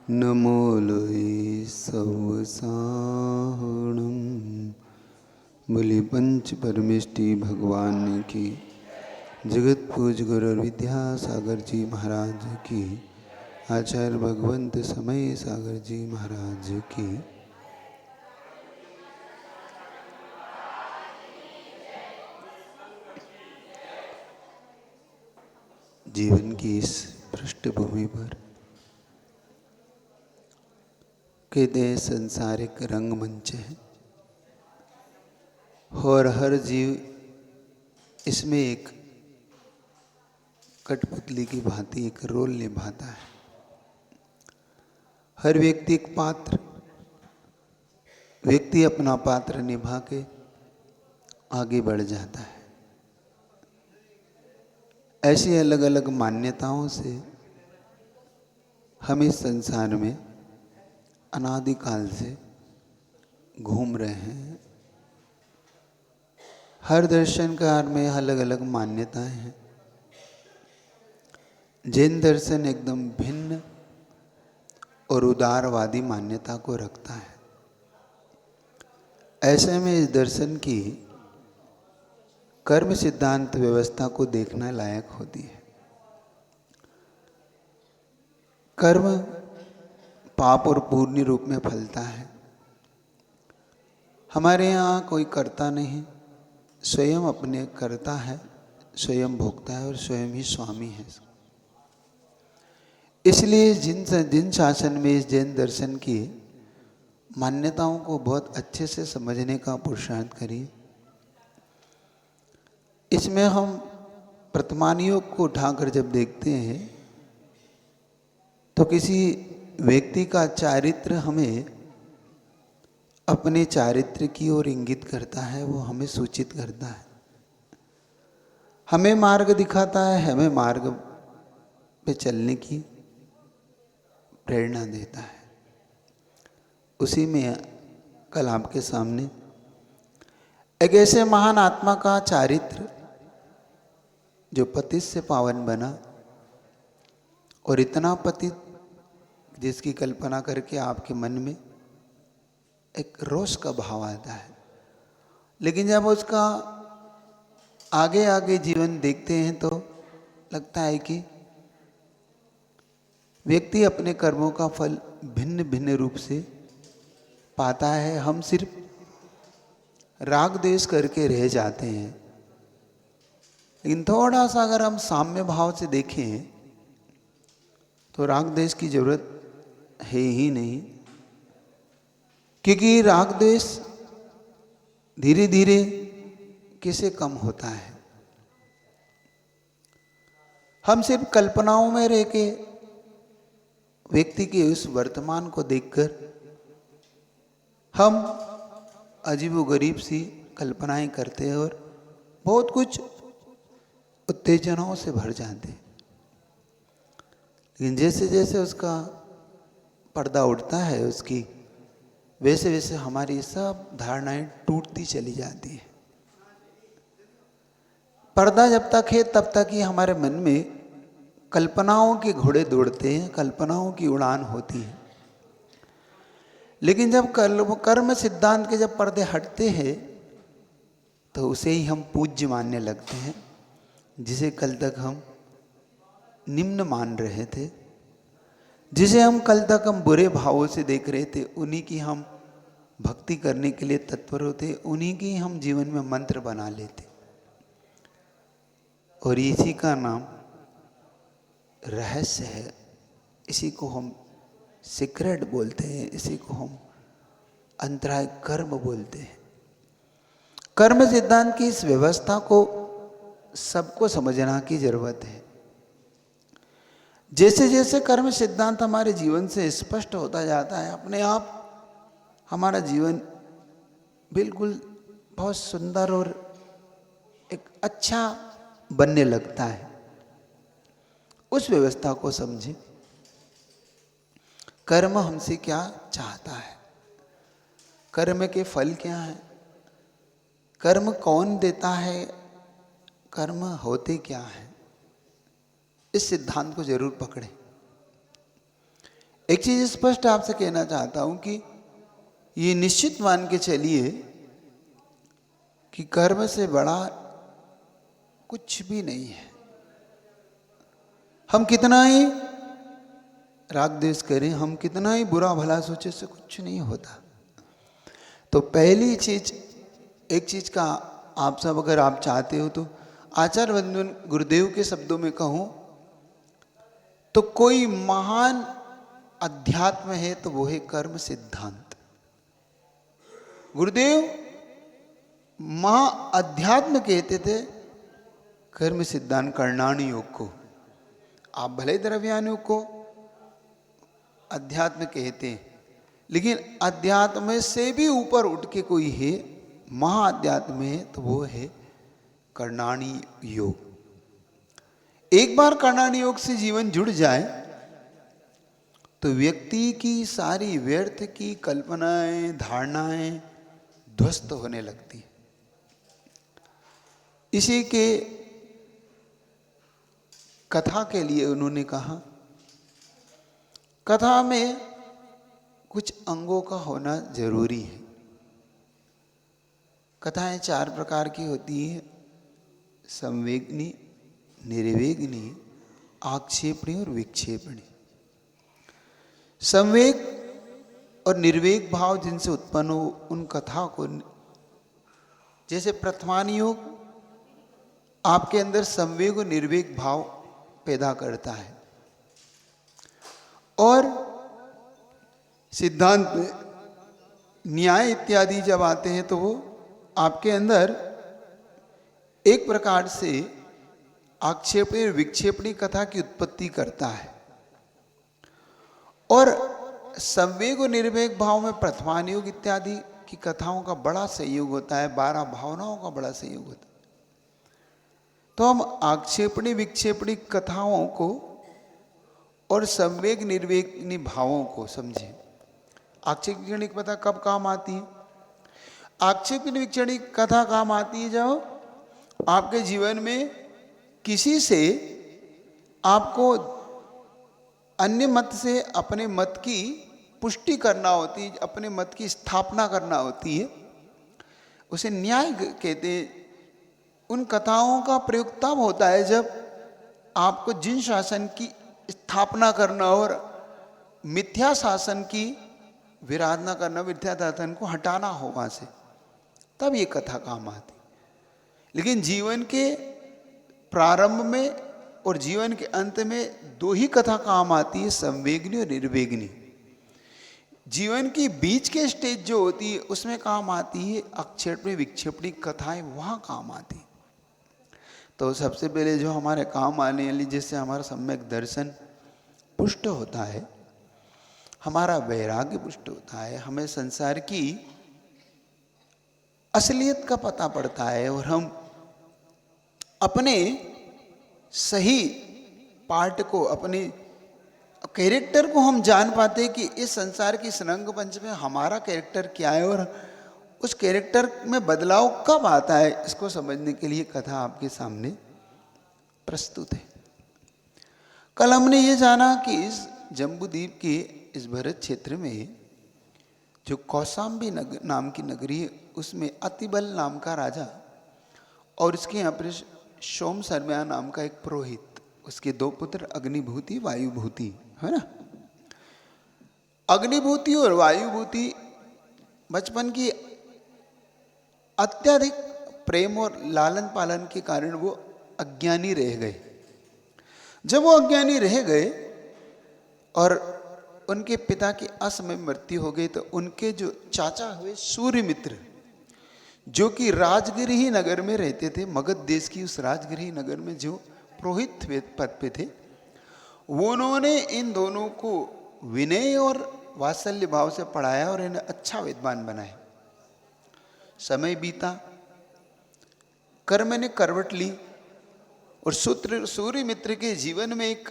नमो लोई सब साणम। बोली पंच परमेष्टि भगवान की। जगत पूज गुरु विद्यासागर जी महाराज की। आचार्य भगवंत समय सागर जी महाराज की। जीवन की इस पृष्ठभूमि पर कहते हैं संसारिक रंगमंच है और हर जीव इसमें एक कठपुतली की भांति एक रोल निभाता है। हर व्यक्ति एक पात्र, व्यक्ति अपना पात्र निभा के आगे बढ़ जाता है। ऐसी अलग अलग मान्यताओं से हम इस संसार में अनादिकाल से घूम रहे हैं। हर दर्शनकार में अलग अलग मान्यताएं हैं। जैन दर्शन एकदम भिन्न और उदारवादी मान्यता को रखता है। ऐसे में इस दर्शन की कर्म सिद्धांत व्यवस्था को देखना लायक होती है। कर्म पाप और पुण्य रूप में फलता है। हमारे यहाँ कोई करता नहीं, स्वयं अपने करता है, स्वयं भोगता है और स्वयं ही स्वामी है। इसलिए जिन शासन में इस जैन दर्शन की मान्यताओं को बहुत अच्छे से समझने का पुरुषार्थ करिए। इसमें हम वर्तमान योग को उठाकर जब देखते हैं तो किसी व्यक्ति का चारित्र हमें अपने चारित्र की ओर इंगित करता है, वो हमें सूचित करता है, हमें मार्ग दिखाता है, हमें मार्ग पे चलने की प्रेरणा देता है। उसी में कल आपके सामने एक ऐसे महान आत्मा का चारित्र जो पतित से पावन बना और इतना पतित जिसकी कल्पना करके आपके मन में एक रोष का भाव आता है। लेकिन जब उसका आगे आगे जीवन देखते हैं तो लगता है कि व्यक्ति अपने कर्मों का फल भिन्न भिन्न रूप से पाता है। हम सिर्फ राग द्वेष करके रह जाते हैं। लेकिन थोड़ा सा अगर हम साम्य भाव से देखें तो राग द्वेष की जरूरत है ही नहीं, क्योंकि राग द्वेष धीरे धीरे किसे कम होता है। हम सिर्फ कल्पनाओं में रह के व्यक्ति के उस वर्तमान को देखकर हम अजीबोगरीब सी कल्पनाएं करते हैं और बहुत कुछ उत्तेजनाओं से भर जाते हैं। लेकिन जैसे जैसे उसका पर्दा उठता है उसकी, वैसे वैसे हमारी सब धारणाएं टूटती चली जाती हैं। पर्दा जब तक है तब तक ही हमारे मन में कल्पनाओं के घोड़े दौड़ते हैं, कल्पनाओं की उड़ान होती है। लेकिन जब कर्म सिद्धांत के जब पर्दे हटते हैं तो उसे ही हम पूज्य मानने लगते हैं, जिसे कल तक हम निम्न मान रहे थे, जिसे हम कल तक हम बुरे भावों से देख रहे थे, उन्हीं की हम भक्ति करने के लिए तत्पर होते, उन्हीं की हम जीवन में मंत्र बना लेते। और इसी का नाम रहस्य है। इसी को हम सीक्रेट बोलते हैं, इसी को हम अंतराय कर्म बोलते हैं। कर्म सिद्धांत की इस व्यवस्था को सबको समझना की जरूरत है। जैसे जैसे कर्म सिद्धांत हमारे जीवन से स्पष्ट होता जाता है, अपने आप हमारा जीवन बिल्कुल बहुत सुंदर और एक अच्छा बनने लगता है। उस व्यवस्था को समझे। कर्म हमसे क्या चाहता है, कर्म के फल क्या है, कर्म कौन देता है, कर्म होते क्या है, इस सिद्धांत को जरूर पकड़ें। एक चीज स्पष्ट आपसे कहना चाहता हूं कि ये निश्चित मान के चलिए कि कर्म से बड़ा कुछ भी नहीं है। हम कितना ही राग द्वेष करें, हम कितना ही बुरा भला सोचे, से कुछ नहीं होता। तो पहली चीज, एक चीज का आप सब अगर आप चाहते हो तो आचार्य वंदन गुरुदेव के शब्दों में कहूं तो कोई महान अध्यात्म है तो वो है कर्म सिद्धांत। गुरुदेव महा अध्यात्म कहते थे कर्म सिद्धांत कर्णाणी योग को। आप भले द्रव्यानुयोग को अध्यात्म कहते हैं, लेकिन अध्यात्म से भी ऊपर उठ के कोई है, महाअध्यात्म है तो वो है कर्णाणी योग। एक बार कर्णाणी योग से जीवन जुड़ जाए तो व्यक्ति की सारी व्यर्थ की कल्पनाएं, धारणाएं ध्वस्त होने लगती। इसी के कथा के लिए उन्होंने कहा, कथा में कुछ अंगों का होना जरूरी है। कथाएं 4 प्रकार की होती हैं, संवेगनी, निर्वेगनी, आक्षेपणी और विक्षेपणी। संवेग और निर्वेग भाव जिनसे उत्पन्न हो उन कथा को, जैसे प्रथमानुयोग आपके अंदर संवेग और निर्वेग भाव पैदा करता है, और सिद्धांत में न्याय इत्यादि जब आते हैं तो वो आपके अंदर एक प्रकार से आक्षेपणी और विक्षेपणी कथा की उत्पत्ति करता है। और संवेग और निर्वेग भाव में प्रथमानुयोग इत्यादि की कथाओं का बड़ा सहयोग होता है, 12 भावनाओं का बड़ा सहयोग होता है। तो हम आक्षेपणी विक्षेपणी कथाओं को और संवेग निर्वेगनी भावों को समझें। आक्षेपणी कथा कब काम आती है? आक्षेपणी विक्षेपणी कथा काम आती है जब आपके जीवन में किसी से आपको अन्य मत से अपने मत की पुष्टि करना होती है, अपने मत की स्थापना करना होती है, उसे न्याय कहते हैं। उन कथाओं का प्रयोग तब होता है जब आपको जिन शासन की स्थापना करना और मिथ्या शासन की विराधना करना, मिथ्या शासन को हटाना हो वहां से, तब ये कथा काम आती। लेकिन जीवन के प्रारंभ में और जीवन के अंत में 2 ही कथा काम आती है, संवेगनी और निर्वेगनी। जीवन की बीच के स्टेज जो होती है उसमें काम आती है आक्षेपणी विक्षेपणी कथाएं, वहां काम आती। तो सबसे पहले जो हमारे काम आने वाली, जिससे हमारा सम्यक दर्शन पुष्ट होता है, हमारा वैराग्य पुष्ट होता है, हमें संसार की असलियत का पता पड़ता है और हम अपने सही पार्ट को, अपने कैरेक्टर को हम जान पाते हैं कि इस संसार की रंग पंच में हमारा कैरेक्टर क्या है और उस कैरेक्टर में बदलाव कब आता है, इसको समझने के लिए कथा आपके सामने प्रस्तुत है। कल हमने ये जाना कि इस जम्बूद्वीप के इस भरत क्षेत्र में जो कौशाम्बी नाम की नगरी है, उसमें अतिबल नाम का राजा और इसके यहाँ पर सोम शर्मा नाम का एक पुरोहित, उसके 2 पुत्र अग्निभूति वायुभूति, है ना। अग्निभूति और वायुभूति बचपन की अत्यधिक प्रेम और लालन पालन के कारण वो अज्ञानी रह गए। जब वो अज्ञानी रह गए और उनके पिता की असमय मृत्यु हो गई, तो उनके जो चाचा हुए सूर्यमित्र, जो कि राजगिरी नगर में रहते थे, मगध देश की उस राजगिरी नगर में जो पुरोहित पद पे थे, वो उन्होंने इन दोनों को विनय और वात्सल्य भाव से पढ़ाया और इन्हें अच्छा विद्वान बनाया। समय बीता, कर्म ने करवट ली और सूर्यमित्र के जीवन में एक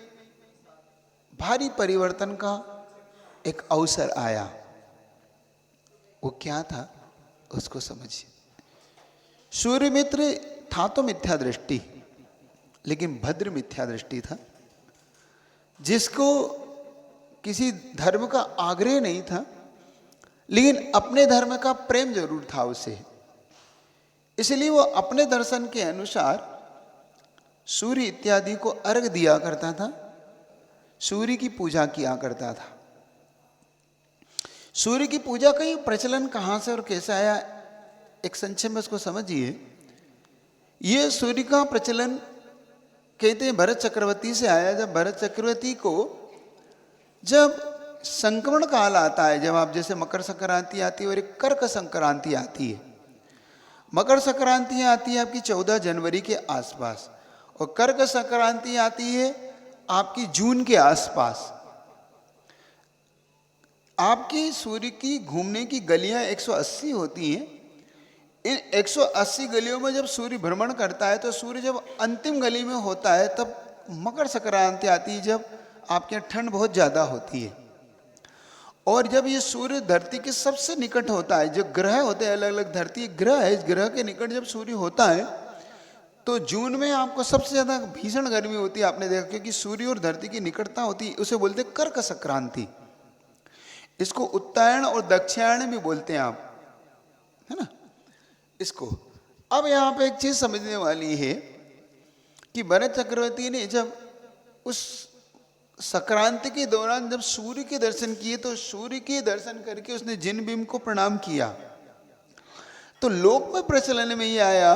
भारी परिवर्तन का एक अवसर आया। वो क्या था उसको समझिए। सूर्यमित्र था तो मिथ्या दृष्टि, लेकिन भद्र मिथ्या दृष्टि था, जिसको किसी धर्म का आग्रह नहीं था, लेकिन अपने धर्म का प्रेम जरूर था उसे। इसलिए वो अपने दर्शन के अनुसार सूर्य इत्यादि को अर्घ दिया करता था, सूर्य की पूजा किया करता था। सूर्य की पूजा का ये प्रचलन कहाँ से और कैसे आया, एक संक्षेप में उसको समझिए। ये सूर्य का प्रचलन कहते हैं भरत चक्रवर्ती से आया। जब भरत चक्रवर्ती को जब संक्रमण काल आता है, जब आप जैसे मकर संक्रांति आती है और एक कर्क संक्रांति आती है। मकर संक्रांति आती है आपकी 14 जनवरी के आसपास और कर्क संक्रांति आती है आपकी जून के आसपास। आपकी सूर्य की घूमने की गलियां 180 होती हैं। इन 180 गलियों में जब सूर्य भ्रमण करता है तो सूर्य जब अंतिम गली में होता है तब मकर संक्रांति आती है, जब आपके यहाँ ठंड बहुत ज़्यादा होती है। और जब ये सूर्य धरती के सबसे निकट होता है, जो ग्रह होते हैं अलग अलग, धरती ग्रह है, इस ग्रह के निकट जब सूर्य होता है तो जून में आपको सबसे ज़्यादा भीषण गर्मी होती है। आपने देखा, क्योंकि सूर्य और धरती की निकटता होती है। उसे बोलते हैं कर्क संक्रांति। इसको उत्तरायण और दक्षिणायन भी बोलते हैं आप, है ना इसको। अब यहाँ पे एक चीज़ समझने वाली है कि भरत चक्रवर्ती ने जब उस संक्रांति के दौरान जब सूर्य के दर्शन किए तो सूर्य के दर्शन करके उसने जिन भीम को प्रणाम किया। तो लोक में प्रचलन में ये आया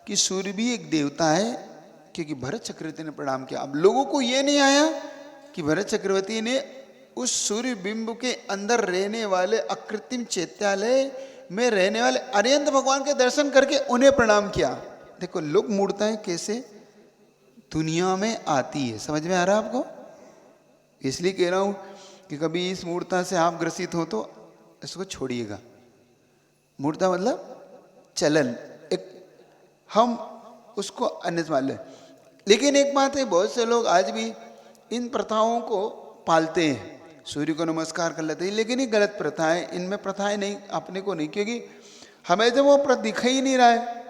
कि सूर्य भी एक देवता है, क्योंकि भरत चक्रवर्ती ने प्रणाम किया। अब लोगों को ये नहीं आया कि भरत चक्रवर्ती ने उस सूर्य बिंब के अंदर रहने वाले अकृत्रिम चैत्यालय में रहने वाले अरिहंत भगवान के दर्शन करके उन्हें प्रणाम किया। देखो लोक मूर्ताएं कैसे दुनिया में आती है, समझ में आ रहा है आपको? इसलिए कह रहा हूं कि कभी इस मूर्ता से आप ग्रसित हो तो इसको छोड़िएगा। मूर्ता मतलब चलन, एक हम उसको अन्य मान लें। लेकिन एक बात है, बहुत से लोग आज भी इन प्रथाओं को पालते हैं, सूर्य को नमस्कार कर लेते हैं, लेकिन ये गलत प्रथा है। इनमें प्रथाएं नहीं, अपने को नहीं, क्योंकि हमें जब वो दिखाई ही नहीं रहा है,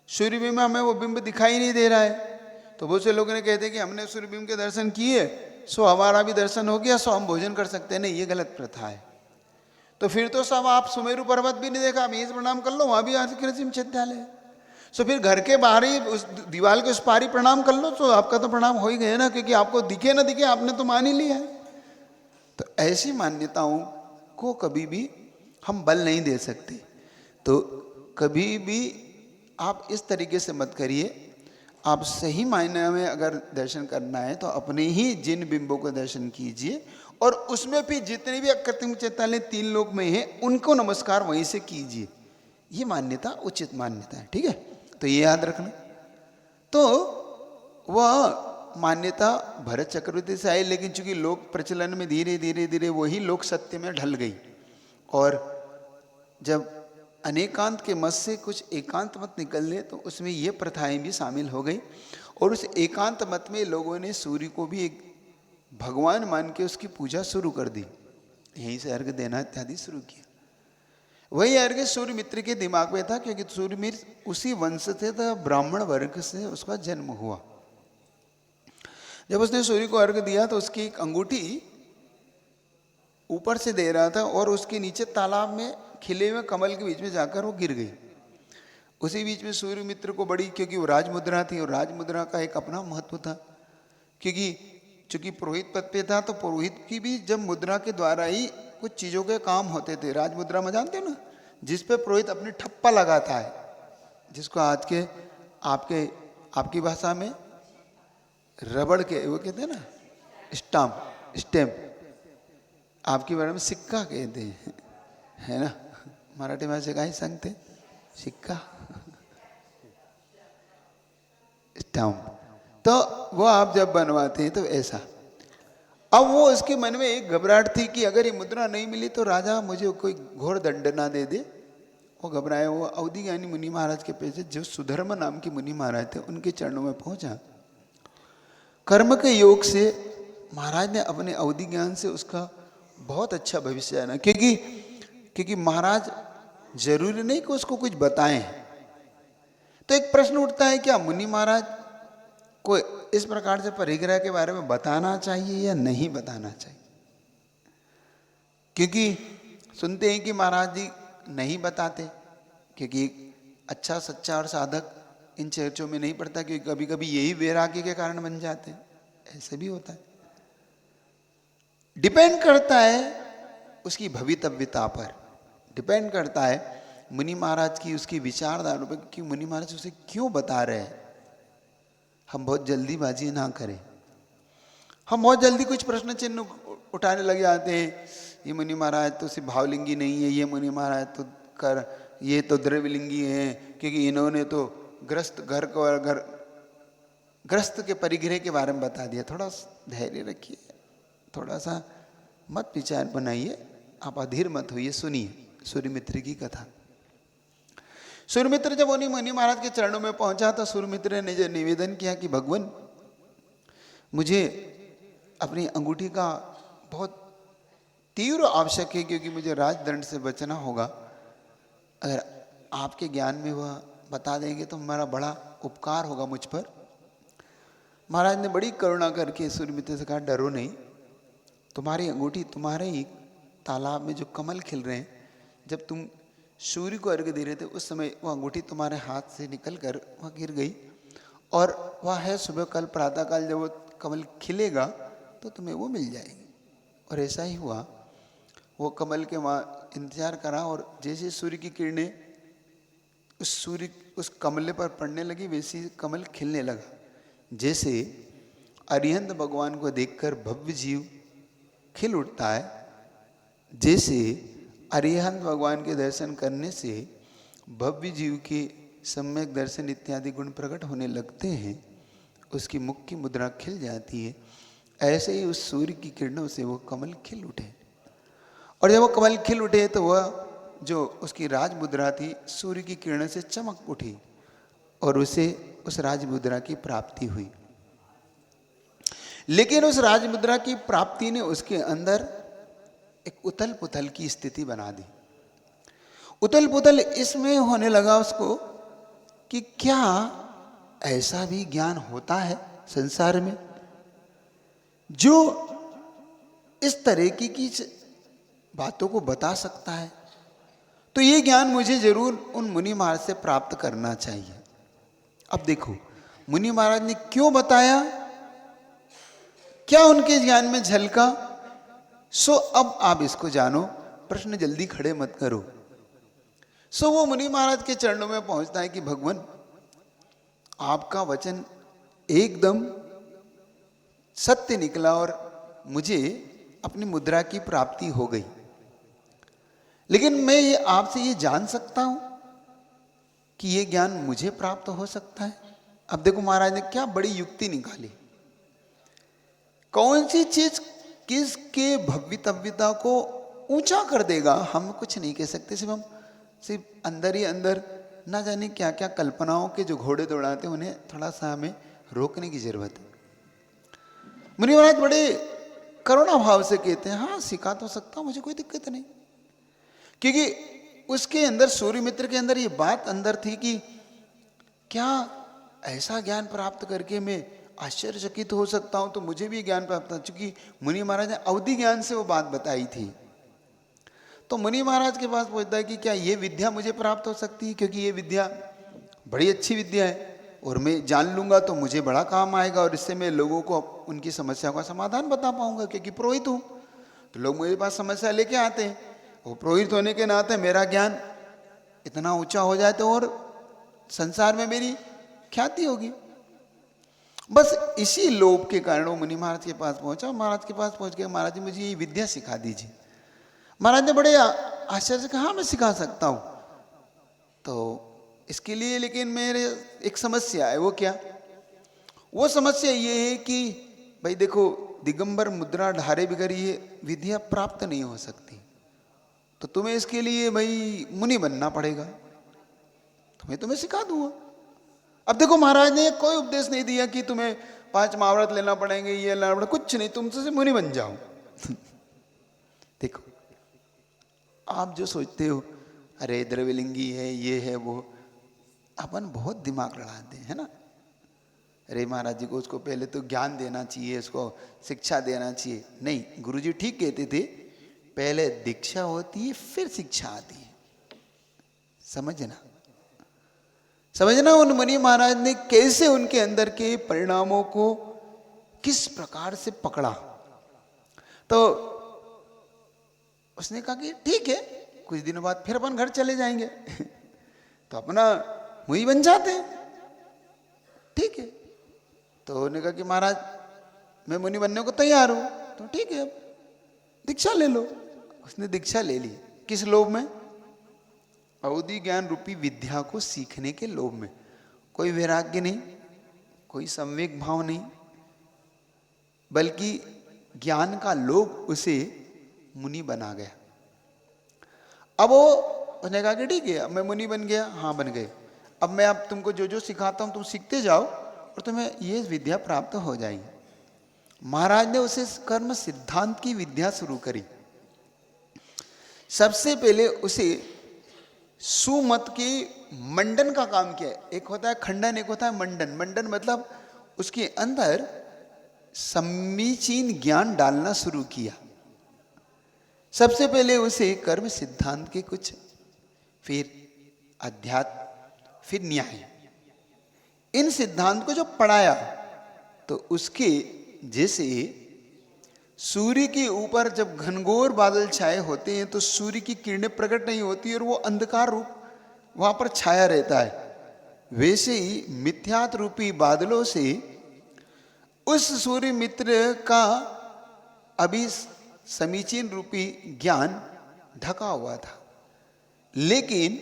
सूर्य बिंब में हमें वो बिंब दिखाई नहीं दे रहा है, तो बहुत से लोगों ने कहते हैं कि हमने सूर्य बिंब के दर्शन किए सो हमारा भी दर्शन हो गया, सो हम भोजन कर सकते हैं। नहीं, ये गलत प्रथा है। तो फिर तो सब आप सुमेरु पर्वत भी नहीं देखा, आप यहीं से प्रणाम कर लो, वहां भी अकृत्रिम चैत्यालय है। सो फिर घर के बाहर ही उस दीवार के उस पार ही प्रणाम कर लो, तो आपका तो प्रणाम हो ही गया ना, क्योंकि आपको दिखे ना दिखे आपने तो मान ही लिया है। तो ऐसी मान्यताओं को कभी भी हम बल नहीं दे सकते। तो कभी भी आप इस तरीके से मत करिए। आप सही मायने में अगर दर्शन करना है तो अपने ही जिन बिंबों को दर्शन कीजिए, और उसमें भी जितने भी अकृत्रिम चैत्यालय 3 लोक में हैं उनको नमस्कार वहीं से कीजिए। ये मान्यता उचित मान्यता है, ठीक है? तो ये याद रखना। तो वह मान्यता भरत चक्रवर्ती से आई, लेकिन चूंकि लोक प्रचलन में धीरे धीरे धीरे वही लोक सत्य में ढल गई, और जब अनेकांत के मत से कुछ एकांत मत निकलने तो उसमें ये प्रथाएं भी शामिल हो गई। और उस एकांत मत में लोगों ने सूर्य को भी एक भगवान मान के उसकी पूजा शुरू कर दी, यहीं से अर्घ देना इत्यादि शुरू किया। वही अर्घ सूर्य मित्र के दिमाग में था, क्योंकि सूर्य मित्र उसी वंश थे, तो ब्राह्मण वर्ग से उसका जन्म हुआ। जब उसने सूर्य को अर्घ दिया तो उसकी एक अंगूठी ऊपर से दे रहा था और उसके नीचे तालाब में खिले हुए कमल के बीच में जाकर वो गिर गई। उसी बीच में सूर्य मित्र को बड़ी, क्योंकि वो राजमुद्रा थी और राजमुद्रा का एक अपना महत्व था, क्योंकि चूंकि पुरोहित पद पे था तो पुरोहित की भी जब मुद्रा के द्वारा ही कुछ चीज़ों के काम होते थे। राजमुद्रा में जानते हो ना, जिस पे पुरोहित अपनी ठप्पा लगाता है, जिसको आज के आपकी भाषा में रबड़ के वो कहते हैं ना, स्टैम्प, आपकी भाषा में सिक्का कहते हैं, है ना? मराठी भाषा काय सांगते? सिक्का, स्टैम्प। तो वो आप जब बनवाते हैं तो ऐसा। अब वो उसके मन में एक घबराहट थी कि अगर ये मुद्रा नहीं मिली तो राजा मुझे कोई घोर दंड ना दे दे। वो घबराया। वो अवधि ज्ञानी मुनि महाराज के पैसे, जो सुधर्म नाम के मुनि महाराज थे, उनके चरणों में पहुंचा। कर्म के योग से महाराज ने अपने अवधि ज्ञान से उसका बहुत अच्छा भविष्य जाना, क्योंकि महाराज जरूरी नहीं कि उसको कुछ बताएं। तो एक प्रश्न उठता है, क्या मुनि महाराज को इस प्रकार से परिग्रह के बारे में बताना चाहिए या नहीं बताना चाहिए? क्योंकि सुनते हैं कि महाराज जी नहीं बताते, क्योंकि अच्छा सच्चा और साधक इन चर्चों में नहीं पड़ता, क्योंकि कभी कभी यही वैराग्य के कारण बन जाते हैं, ऐसे भी होता है। डिपेंड करता है उसकी भवितव्यता पर, डिपेंड करता है मुनि महाराज की उसकी विचारधारा पर कि मुनि महाराज उसे क्यों बता रहे हैं। हम बहुत जल्दीबाजी ना करें। हम बहुत जल्दी कुछ प्रश्न चिन्ह उठाने लगे आते हैं, ये मुनि महाराज तो सिर्फ भावलिंगी नहीं है, ये मुनि महाराज तो ये तो द्रव्यलिंगी है, क्योंकि इन्होंने तो ग्रस्त के परिग्रह के बारे में बता दिया। थोड़ा धैर्य रखिए, थोड़ा सा मत विचार बनाइए, आप अधीर मत होइए। सुनिए सूर्यमित्र की कथा। सूर्यमित्र जब उन्हीं मुनि महाराज के चरणों में पहुंचा तो सूर्यमित्र ने जो निवेदन किया कि भगवान, मुझे अपनी अंगूठी का बहुत तीव्र आवश्यक है, क्योंकि मुझे राजदंड से बचना होगा। अगर आपके ज्ञान में वह बता देंगे तो हमारा बड़ा उपकार होगा मुझ पर। महाराज ने बड़ी करुणा करके सूर्यमित्र से कहा, डरो नहीं, तुम्हारी अंगूठी तुम्हारे ही तालाब में जो कमल खिल रहे हैं, जब तुम सूर्य को अर्घ्य दे रहे थे उस समय वह अंगूठी तुम्हारे हाथ से निकल कर वह गिर गई, और वह है सुबह कल प्रातःकाल जब वो कमल खिलेगा तो तुम्हें वो मिल जाएगी। और ऐसा ही हुआ। वो कमल के वहाँ इंतजार करा, और जैसे सूर्य की किरणें उस कमल पर पड़ने लगी, वैसे ही कमल खिलने लगा। जैसे अरिहंत भगवान को देखकर भव्य जीव खिल उठता है, जैसे अरिहंत भगवान के दर्शन करने से भव्य जीव के सम्यक दर्शन इत्यादि गुण प्रकट होने लगते हैं, उसकी मुख की मुद्रा खिल जाती है। ऐसे ही उस सूर्य की किरणों से वो कमल खिल उठे, और जब वो कमल खिल उठे तो वह जो उसकी राज मुद्रा थी सूर्य की किरणों से चमक उठी, और उसे उस राज मुद्रा की प्राप्ति हुई। लेकिन उस राज मुद्रा की प्राप्ति ने उसके अंदर एक उथल पुथल की स्थिति बना दी। उथल पुथल इसमें होने लगा उसको कि क्या ऐसा भी ज्ञान होता है संसार में जो इस तरह की बातों को बता सकता है? तो ये ज्ञान मुझे जरूर उन मुनि महाराज से प्राप्त करना चाहिए। अब देखो मुनि महाराज ने क्यों बताया, क्या उनके ज्ञान में झलका, सो अब आप इसको जानो, प्रश्न जल्दी खड़े मत करो। सो वो मुनि महाराज के चरणों में पहुंचता है कि भगवान, आपका वचन एकदम सत्य निकला और मुझे अपनी मुद्रा की प्राप्ति हो गई। लेकिन मैं ये आपसे ये जान सकता हूं कि ये ज्ञान मुझे प्राप्त हो सकता है? अब देखो महाराज ने क्या बड़ी युक्ति निकाली। कौन सी चीज किसके भवितव्यता को ऊंचा कर देगा हम कुछ नहीं कह सकते। सिर्फ अंदर ही अंदर ना जाने क्या क्या कल्पनाओं के जो घोड़े दौड़ाते हैं, उन्हें थोड़ा सा हमें रोकने की जरूरत है। मुनि महाराज बड़े करुणा भाव से कहते हैं, हाँ सिखा तो सकता हूं, मुझे कोई दिक्कत नहीं। क्योंकि उसके अंदर सूर्यमित्र के अंदर ये बात अंदर थी कि क्या ऐसा ज्ञान प्राप्त करके मैं आश्चर्यचकित हो सकता हूं, तो मुझे भी ज्ञान प्राप्त था। चूंकि मुनि महाराज ने अवधि ज्ञान से वो बात बताई थी, तो मुनि महाराज के पास पूछता है कि क्या ये विद्या मुझे प्राप्त हो सकती है, क्योंकि ये विद्या बड़ी अच्छी विद्या है और मैं जान लूंगा तो मुझे बड़ा काम आएगा, और इससे मैं लोगों को उनकी समस्या का समाधान बता पाऊंगा, क्योंकि पुरोहित हूं तो लोग मेरे पास समस्या लेके आते हैं। वो पुरोहित होने के नाते मेरा ज्ञान इतना ऊंचा हो जाए तो और संसार में मेरी ख्याति होगी। बस इसी लोभ के कारण वो मुनि महाराज के पास पहुंचा। महाराज के पास पहुंच गया, महाराज जी मुझे ये विद्या सिखा दीजिए। महाराज ने बड़े आश्चर्य से कहा, हाँ मैं सिखा सकता हूं, तो इसके लिए लेकिन मेरे एक समस्या है। वो क्या? वो समस्या ये है कि भाई देखो, दिगंबर मुद्रा ढारे बगैर ये विद्या प्राप्त नहीं हो सकती, तो तुम्हें इसके लिए भाई मुनि बनना पड़ेगा, तो मैं तुम्हें सिखा दूंगा। अब देखो महाराज ने कोई उपदेश नहीं दिया कि तुम्हें 5 महाव्रत लेना पड़ेंगे, ये लेना पड़ेगा, कुछ नहीं, तुमसे मुनि बन जाओ। देखो आप जो सोचते हो अरे द्रव्यलिंगी है, ये है वो, अपन बहुत दिमाग लड़ाते हैं, है ना। अरे महाराज जी को उसको पहले तो ज्ञान देना चाहिए, उसको शिक्षा देना चाहिए। नहीं, गुरुजी ठीक कहते थे, पहले दीक्षा होती है फिर शिक्षा आती है। समझना समझना उन मुनि महाराज ने कैसे उनके अंदर के परिणामों को किस प्रकार से पकड़ा। तो उसने कहा कि ठीक है, कुछ दिनों बाद फिर अपन घर चले जाएंगे तो अपना मुनि बन जाते हैं। ठीक है, तो उन्होंने कहा कि महाराज मैं मुनि बनने को तैयार हूं। तो ठीक है, अब दीक्षा ले लो। उसने दीक्षा ले ली। किस लोभ में? अवधि ज्ञान रूपी विद्या को सीखने के लोभ में। कोई वैराग्य नहीं, कोई संवेग भाव नहीं, बल्कि ज्ञान का लोभ उसे मुनि बना गया। अब वो उसने कहा कि ठीक है, अब मैं मुनि बन गया। हाँ बन गए। अब मैं अब तुमको जो जो सिखाता हूं तुम सीखते जाओ और तुम्हें ये विद्या प्राप्त हो जाएगी। महाराज ने उसे कर्म सिद्धांत की विद्या शुरू करी। सबसे पहले उसे सुमत के मंडन का काम किया। एक होता है खंडन, एक होता है मंडन। मंडन मतलब उसके अंदर समीचीन ज्ञान डालना शुरू किया। सबसे पहले उसे कर्म सिद्धांत के कुछ, फिर अध्यात्म, फिर न्याय, इन सिद्धांत को जो पढ़ाया तो उसके जैसे सूर्य के ऊपर जब घनघोर बादल छाए होते हैं तो सूर्य की किरणें प्रकट नहीं होती और वो अंधकार रूप वहां पर छाया रहता है, वैसे ही मिथ्यात रूपी बादलों से उस सूर्य मित्र का अभी समीचीन रूपी ज्ञान ढका हुआ था। लेकिन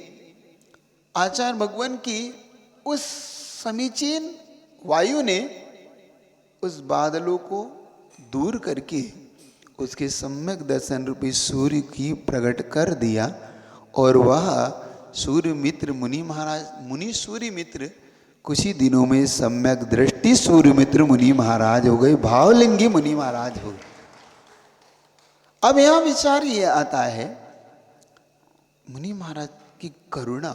आचार्य भगवान की उस समीचीन वायु ने उस बादलों को दूर करके उसके सम्यक दर्शन रूपी सूर्य की प्रकट कर दिया। और वह सूर्य मित्र मुनि महाराज, मुनि सूर्य मित्र कुछ ही दिनों में सम्यक दृष्टि सूर्य मित्र मुनि महाराज हो गए, भावलिंगी मुनि महाराज हो गए। अब यहां विचार ये आता है, मुनि महाराज की करुणा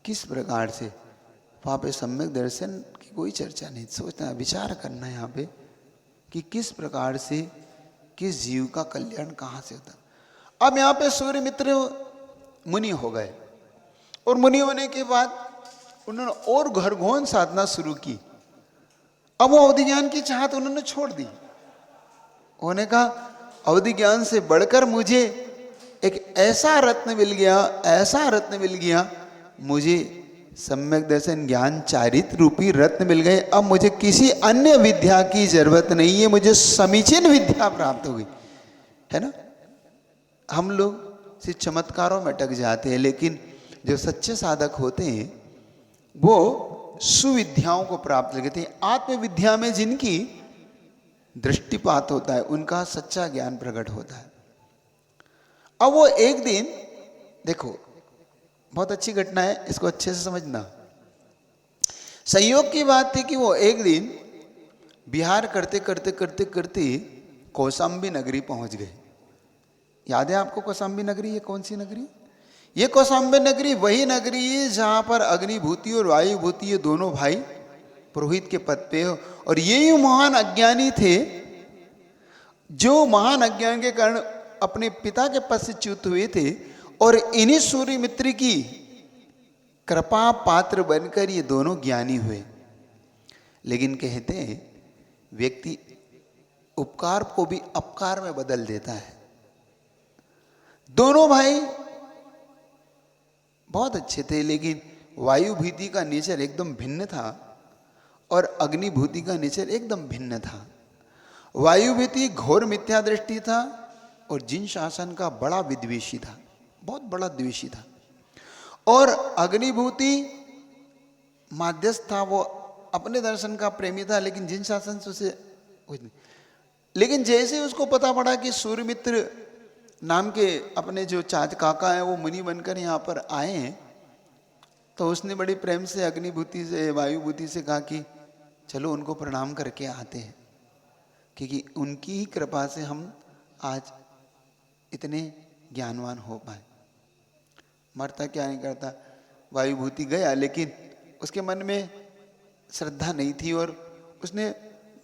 किस प्रकार से, वहां पे सम्यक दर्शन की कोई चर्चा नहीं, सोचना विचार करना है यहाँ पे कि किस प्रकार से किस जीव का कल्याण कहाँ से होता। अब यहाँ पे सूर्य मित्र मुनि हो गए और मुनि होने के बाद उन्होंने और घरघोन साधना शुरू की। अब वो अवधि ज्ञान की चाहत उन्होंने छोड़ दी। उन्होंने कहा अवधि ज्ञान से बढ़कर मुझे एक ऐसा रत्न मिल गया, ऐसा रत्न मिल गया, मुझे सम्यक दर्शन ज्ञान चारित्र रूपी रत्न मिल गए। अब मुझे किसी अन्य विद्या की जरूरत नहीं है, मुझे समीचीन विद्या प्राप्त हो गई। है ना, हम लोग सिर्फ चमत्कारों में अटक जाते हैं, लेकिन जो सच्चे साधक होते हैं वो सुविद्याओं को प्राप्त करते हैं। आत्मविद्या में जिनकी दृष्टिपात होता है उनका सच्चा ज्ञान प्रकट होता है। अब वो एक दिन, देखो बहुत अच्छी घटना है, इसको अच्छे से समझना। संयोग की बात थी कि वो एक दिन विहार करते करते करते करते कौशाम्बी नगरी पहुंच गए। याद है आपको कौशाम्बी नगरी? ये कौन सी नगरी? ये कौशाम्बी नगरी वही नगरी है जहां पर अग्निभूति और वायुभूति ये दोनों भाई पुरोहित के पद पे हो। और ये महान अज्ञानी थे जो महान अज्ञान के कारण अपने पिता के पद से च्युत हुए थे, और इन्हीं सूर्य मित्र की कृपा पात्र बनकर ये दोनों ज्ञानी हुए। लेकिन कहते हैं व्यक्ति उपकार को भी अपकार में बदल देता है। दोनों भाई बहुत अच्छे थे, लेकिन वायुभूति का नेचर एकदम भिन्न था और अग्निभूति का नेचर एकदम भिन्न था। वायुभूति घोर मिथ्या दृष्टि था और जिन शासन का बड़ा विद्वेषी था, बहुत बड़ा द्वेषी था। और अग्निभूति माध्यस्थ था, वो अपने दर्शन का प्रेमी था, लेकिन जिन शासन से उसे कुछ नहीं। लेकिन जैसे उसको पता पड़ा कि सूर्यमित्र नाम के अपने जो चाचा काका हैं वो मुनि बनकर यहाँ पर आए हैं, तो उसने बड़ी प्रेम से अग्निभूति से वायुभूति से कहा कि चलो उनको प्रणाम करके आते हैं, क्योंकि उनकी ही कृपा से हम आज इतने ज्ञानवान हो पाए। मरता क्या नहीं करता, वायुभूति गया, लेकिन उसके मन में श्रद्धा नहीं थी और उसने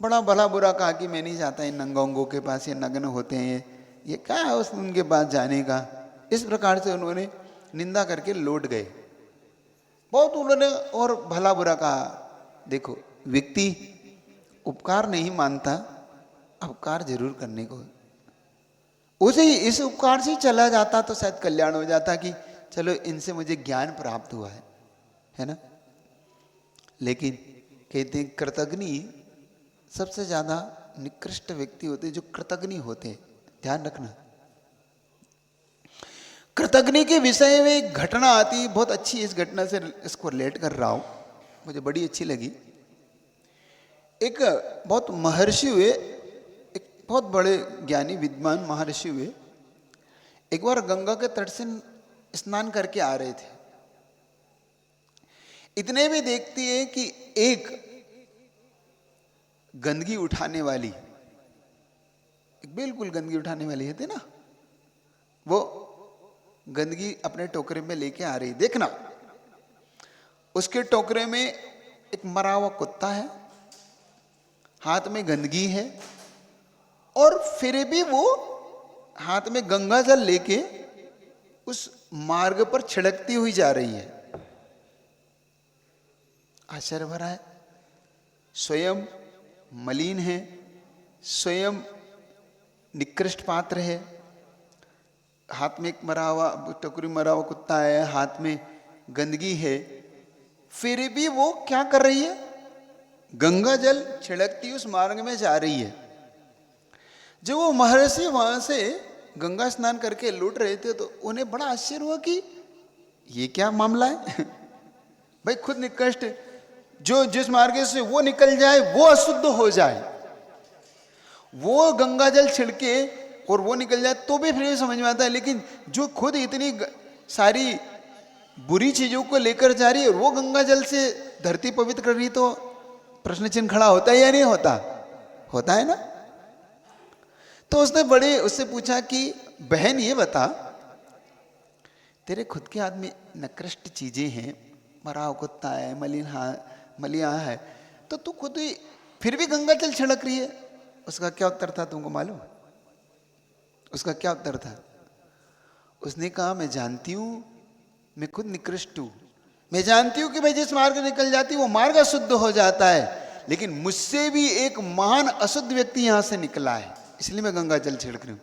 बड़ा भला बुरा कहा कि मैं नहीं चाहता इन नंगोंगों के पास, ये नग्न होते हैं, ये क्या है उनके पास जाने का। इस प्रकार से उन्होंने निंदा करके लौट गए। बहुत उन्होंने और भला बुरा कहा। देखो, व्यक्ति उपकार नहीं मानता, अपकार जरूर करने को। उसे इस उपकार से चला जाता तो शायद कल्याण हो जाता कि चलो इनसे मुझे ज्ञान प्राप्त हुआ है ना। लेकिन कहते हैं कृतघ्नि सबसे ज्यादा निकृष्ट व्यक्ति होते हैं, जो कृतघ्नि होते हैं। ध्यान रखना, कृतघ्नि के विषय में एक घटना आती है, बहुत अच्छी। इस घटना से इसको रिलेट कर रहा हूं, मुझे बड़ी अच्छी लगी। एक बहुत महर्षि हुए, एक बहुत बड़े ज्ञानी विद्वान महर्षि हुए। एक बार गंगा के तट से स्नान करके आ रहे थे। इतने भी देखती है कि एक गंदगी उठाने वाली, एक बिल्कुल गंदगी उठाने वाली है ना, वो गंदगी अपने टोकरे में लेके आ रही। देखना, उसके टोकरे में एक मरा हुआ कुत्ता है, हाथ में गंदगी है, और फिर भी वो हाथ में गंगा जल लेके उस मार्ग पर छिड़कती हुई जा रही है। आश्चर्य भरा है। स्वयं मलिन है, स्वयं निकृष्ट पात्र है, हाथ में एक मरा हुआ टोकरी मरा हुआ कुत्ता है, हाथ में गंदगी है, फिर भी वो क्या कर रही है? गंगा जल छिड़कती उस मार्ग में जा रही है। जब वो महर्षि वहां से गंगा स्नान करके लौट रहे थे तो उन्हें बड़ा आश्चर्य हुआ कि ये क्या मामला है। भाई खुद निकृष्ट, जो जिस मार्ग से वो निकल जाए वो अशुद्ध हो जाए, वो गंगा जल छिड़के और वो निकल जाए तो भी फिर समझ में आता है, लेकिन जो खुद इतनी सारी बुरी चीजों को लेकर जा रही है और वो गंगा जल से धरती पवित्र कर रही, तो प्रश्न चिन्ह खड़ा होता है या नहीं होता? होता है ना। तो उससे पूछा कि बहन ये बता, तेरे खुद के हाथ में निकृष्ट चीजें हैं, मरा हुआ कुत्ता है, मलिया है, तो तू खुद ही फिर भी गंगा जल छिड़क रही है। उसका क्या उत्तर था तुमको मालूम? उसका क्या उत्तर था? उसने कहा, मैं जानती हूं मैं खुद निकृष्ट हूं, मैं जानती हूं कि भाई जिस मार्ग निकल जाती वो मार्ग अशुद्ध हो जाता है, लेकिन मुझसे भी एक महान अशुद्ध व्यक्ति यहां से निकला है, इसलिए मैं गंगा जल छिड़क रही हूं।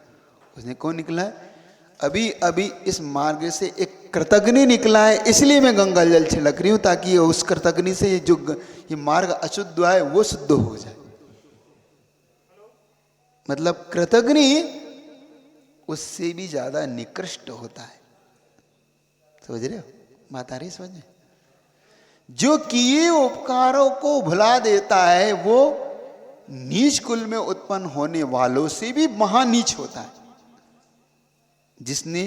उसने कौन निकला है? अभी अभी इस मार्ग से एक कृतघ्नि निकला है, इसलिए मैं गंगा जल छिड़क रही हूं, ताकि उस कृतघ्नि से जो ये मार्ग अशुद्ध है वो शुद्ध हो जाए। मतलब कृतघ्नि उससे भी ज्यादा निकृष्ट होता है। समझ रहे हो? बात आ रही समझ में? जो किए उपकारों को भुला देता है वो नीच कुल में उत्पन्न होने वालों से भी महानीच होता है। जिसने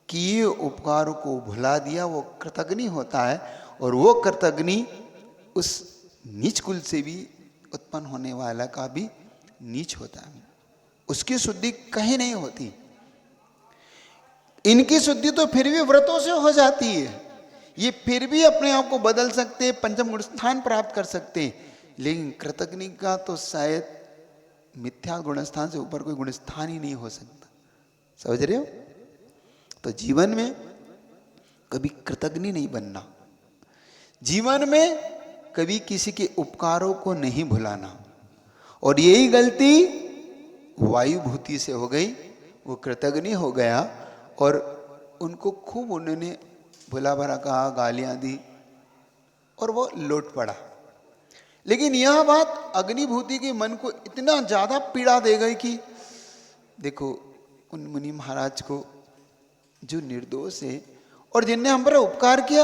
किए उपकारों को भुला दिया वो कृतघ्नि होता है, और वो कृतघ्नि उस नीच कुल से भी उत्पन्न होने वाला का भी नीच होता है। उसकी शुद्धि कहीं नहीं होती। इनकी शुद्धि तो फिर भी व्रतों से हो जाती है, ये फिर भी अपने आप को बदल सकते हैं, पंचम गुण स्थान प्राप्त कर सकते हैं, लेकिन कृतघ्नि का तो शायद मिथ्या गुण स्थान से ऊपर कोई गुण स्थान ही नहीं हो सकता। समझ रहे हो? तो जीवन में कभी कृतघ्नि नहीं बनना, जीवन में कभी किसी के उपकारों को नहीं भुलाना। और यही गलती वायुभूति से हो गई, वो कृतघ्नि हो गया और उनको खूब उन्होंने भुला भरा कहा, गालियां दी, और वो लौट पड़ा। लेकिन यह बात अग्निभूति के मन को इतना ज्यादा पीड़ा दे गई कि देखो, उन मुनि महाराज को जो निर्दोष है और जिनने हम पर उपकार किया,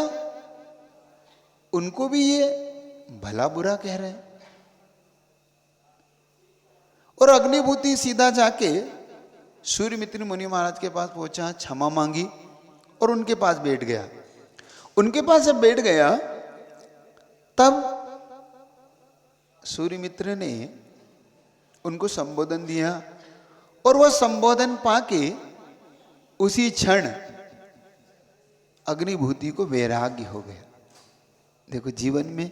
उनको भी ये भला बुरा कह रहे हैं। और अग्निभूति सीधा जाके सूर्यमित्र मुनि महाराज के पास पहुंचा, क्षमा मांगी और उनके पास बैठ गया। उनके पास जब बैठ गया तब सूर्यमित्र ने उनको संबोधन दिया, और वह संबोधन पाके उसी क्षण अग्निभूति को वैराग्य हो गया। देखो, जीवन में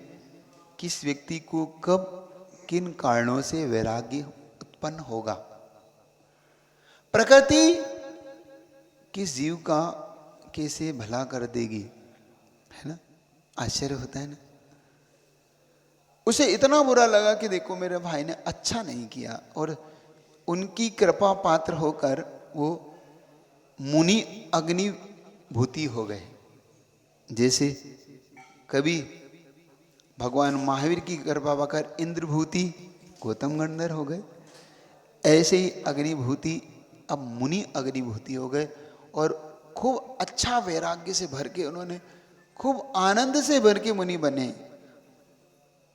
किस व्यक्ति को कब किन कारणों से वैराग्य उत्पन्न होगा। प्रकृति किस जीव का कैसे भला कर देगी, है ना। आश्चर्य होता है ना। उसे इतना बुरा लगा कि देखो मेरे भाई ने अच्छा नहीं किया, और उनकी कृपा पात्र होकर वो मुनि अग्निभूति हो गए। जैसे कभी भगवान महावीर की कृपा पाकर इंद्रभूति गौतम गंधर हो गए, ऐसे ही अग्निभूति अब मुनि अग्निभूति हो गए। और खूब अच्छा वैराग्य से भर के उन्होंने खूब आनंद से भर के मुनि बने।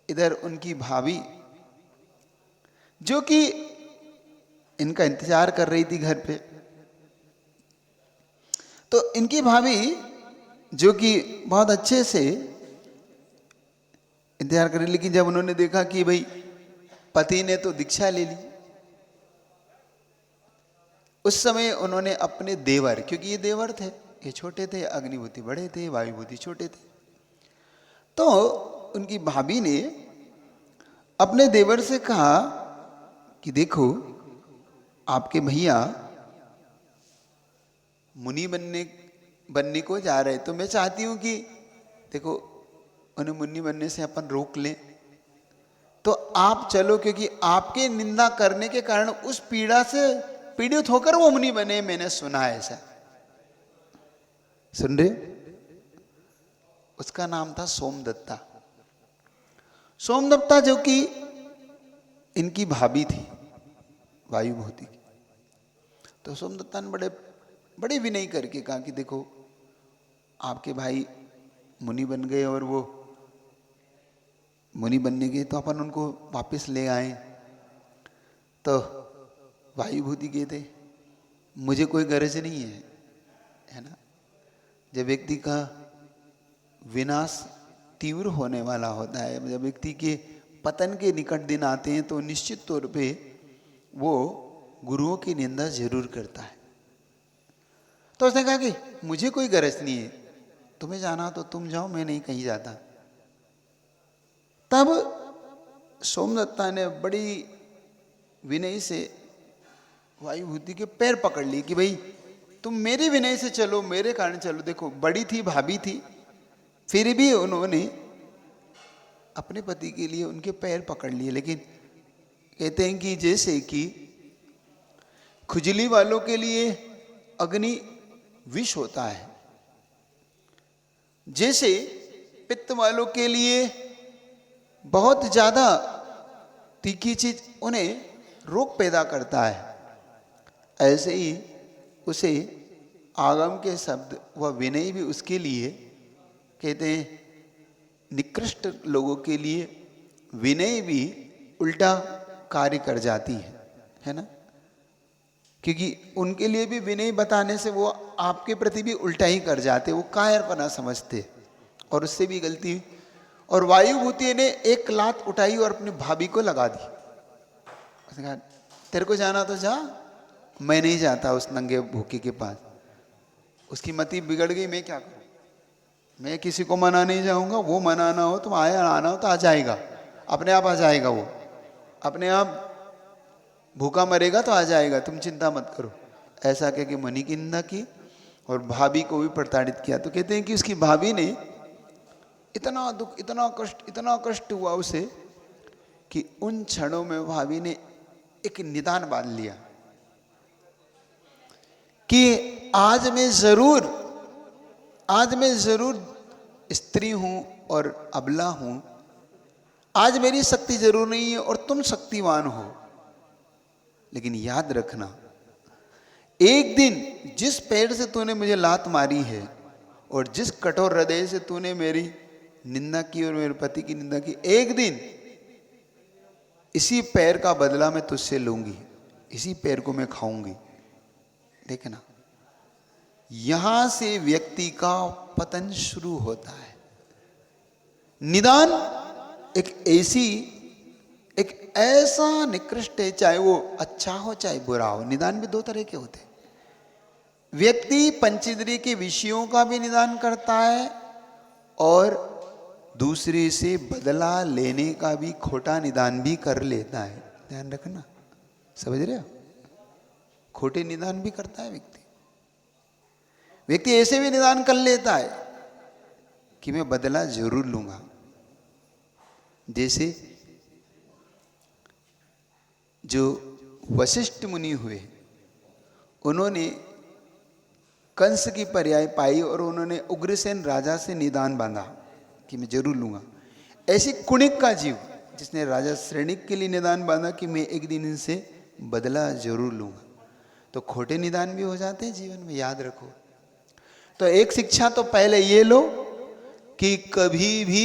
इधर उनकी भाभी जो कि इनका इंतजार कर रही थी घर पे, तो इनकी भाभी जो कि बहुत अच्छे से इंतजार कर रही, लेकिन जब उन्होंने देखा कि भाई पति ने तो दीक्षा ले ली, उस समय उन्होंने अपने देवर, क्योंकि ये देवर थे, ये छोटे थे, अग्निभूति बड़े थे, वायुभूति छोटे थे, तो उनकी भाभी ने अपने देवर से कहा कि देखो आपके भैया मुनि बनने को जा रहे, तो मैं चाहती हूं कि देखो उन्हें मुनि बनने से अपन रोक लें, तो आप चलो, क्योंकि आपके निंदा करने के कारण उस पीड़ा से पीड़ित होकर वो मुनि बने, मैंने सुना है ऐसा। सुन रहे? उसका नाम था सोमदत्ता। सोमदत्ता जो कि इनकी भाभी थी वायुभूति की। तो सोमदत्ता ने बड़े विनय करके कहा कि देखो आपके भाई मुनि बन गए, और वो मुनि बनने गए तो अपन उनको वापस ले आए। तो वायुभूति गए थे, मुझे कोई गरज नहीं है ना। जब व्यक्ति का विनाश तीव्र होने वाला होता है, जब व्यक्ति के पतन के निकट दिन आते हैं, तो निश्चित तौर पे वो गुरुओं की निंदा जरूर करता है। तो उसने कहा कि मुझे कोई गरज नहीं है, तुम्हें जाना तो तुम जाओ, मैं नहीं कहीं जाता। तब सोमदत्ता ने बड़ी विनय से वायुभूति के पैर पकड़ लिए कि भाई तुम मेरे विनय से चलो, मेरे कारण चलो। देखो बड़ी थी, भाभी थी, फिर भी उन्होंने अपने पति के लिए उनके पैर पकड़ लिए। लेकिन कहते हैं कि जैसे कि खुजली वालों के लिए अग्नि विष होता है, जैसे पित्त वालों के लिए बहुत ज्यादा तीखी चीज उन्हें रोग पैदा करता है, ऐसे ही उसे आगम के शब्द व विनय भी उसके लिए कहते हैं। निकृष्ट लोगों के लिए विनय भी उल्टा कार्य कर जाती है ना। क्योंकि उनके लिए भी विनय बताने से वो आपके प्रति भी उल्टा ही कर जाते, वो कायरपना समझते, और उससे भी गलती हुई। और वायुभूति ने एक लात उठाई और अपनी भाभी को लगा दी। उसने कहा तेरे को जाना तो जा, मैं नहीं जाता उस नंगे भूखे के पास। उसकी मति बिगड़ गई, मैं क्या करूं, मैं किसी को मना नहीं जाऊंगा, वो मनाना हो तो आना हो तो आ जाएगा, अपने आप आ जाएगा, वो अपने आप भूखा मरेगा तो आ जाएगा, तुम चिंता मत करो। ऐसा कह के मुनि की निंदा की और भाभी को भी प्रताड़ित किया। तो कहते हैं कि उसकी भाभी ने इतना दुख, इतना कष्ट हुआ उसे कि उन क्षणों में भाभी ने एक निदान बांध लिया कि आज मैं जरूर स्त्री हूं और अबला हूं, आज मेरी शक्ति जरूर नहीं है और तुम शक्तिवान हो, लेकिन याद रखना एक दिन जिस पैर से तूने मुझे लात मारी है और जिस कठोर हृदय से तूने मेरी निंदा की और मेरे पति की निंदा की, एक दिन इसी पैर का बदला मैं तुझसे लूंगी, इसी पैर को मैं खाऊंगी। देखना, यहां से व्यक्ति का पतन शुरू होता है। निदान एक ऐसा निकृष्ट है, चाहे वो अच्छा हो चाहे बुरा हो। निदान भी दो तरह के होते हैं। व्यक्ति पंचेंद्रिय के विषयों का भी निदान करता है और दूसरे से बदला लेने का भी खोटा निदान भी कर लेता है। ध्यान रखना, समझ रहे हो? खोटे निदान भी करता है व्यक्ति। व्यक्ति ऐसे भी निदान कर लेता है कि मैं बदला जरूर लूंगा। जैसे जो वशिष्ठ मुनि हुए, उन्होंने कंस की पर्याय पाई और उन्होंने उग्रसेन राजा से निदान बांधा कि मैं जरूर लूंगा। ऐसी कुणिक का जीव जिसने राजा श्रेणिक के लिए निदान बांधा कि मैं एक दिन इनसे बदला जरूर लूंगा। तो खोटे निदान भी हो जाते हैं जीवन में, याद रखो। तो एक शिक्षा तो पहले ये लो कि कभी भी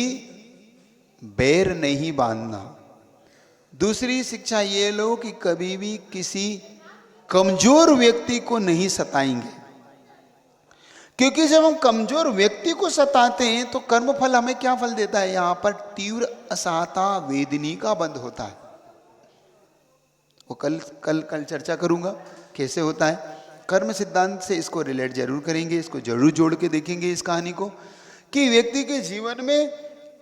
बैर नहीं बांधना। दूसरी शिक्षा ये लो कि कभी भी किसी कमजोर व्यक्ति को नहीं सताएंगे, क्योंकि जब हम कमजोर व्यक्ति को सताते हैं तो कर्मफल हमें क्या फल देता है? यहां पर तीव्र असहता वेदनी का बंध होता है। वो कल चर्चा करूंगा कैसे होता है। कर्म सिद्धांत से इसको रिलेट जरूर करेंगे, इसको जरूर जोड़ के देखेंगे इस कहानी को, कि व्यक्ति के जीवन में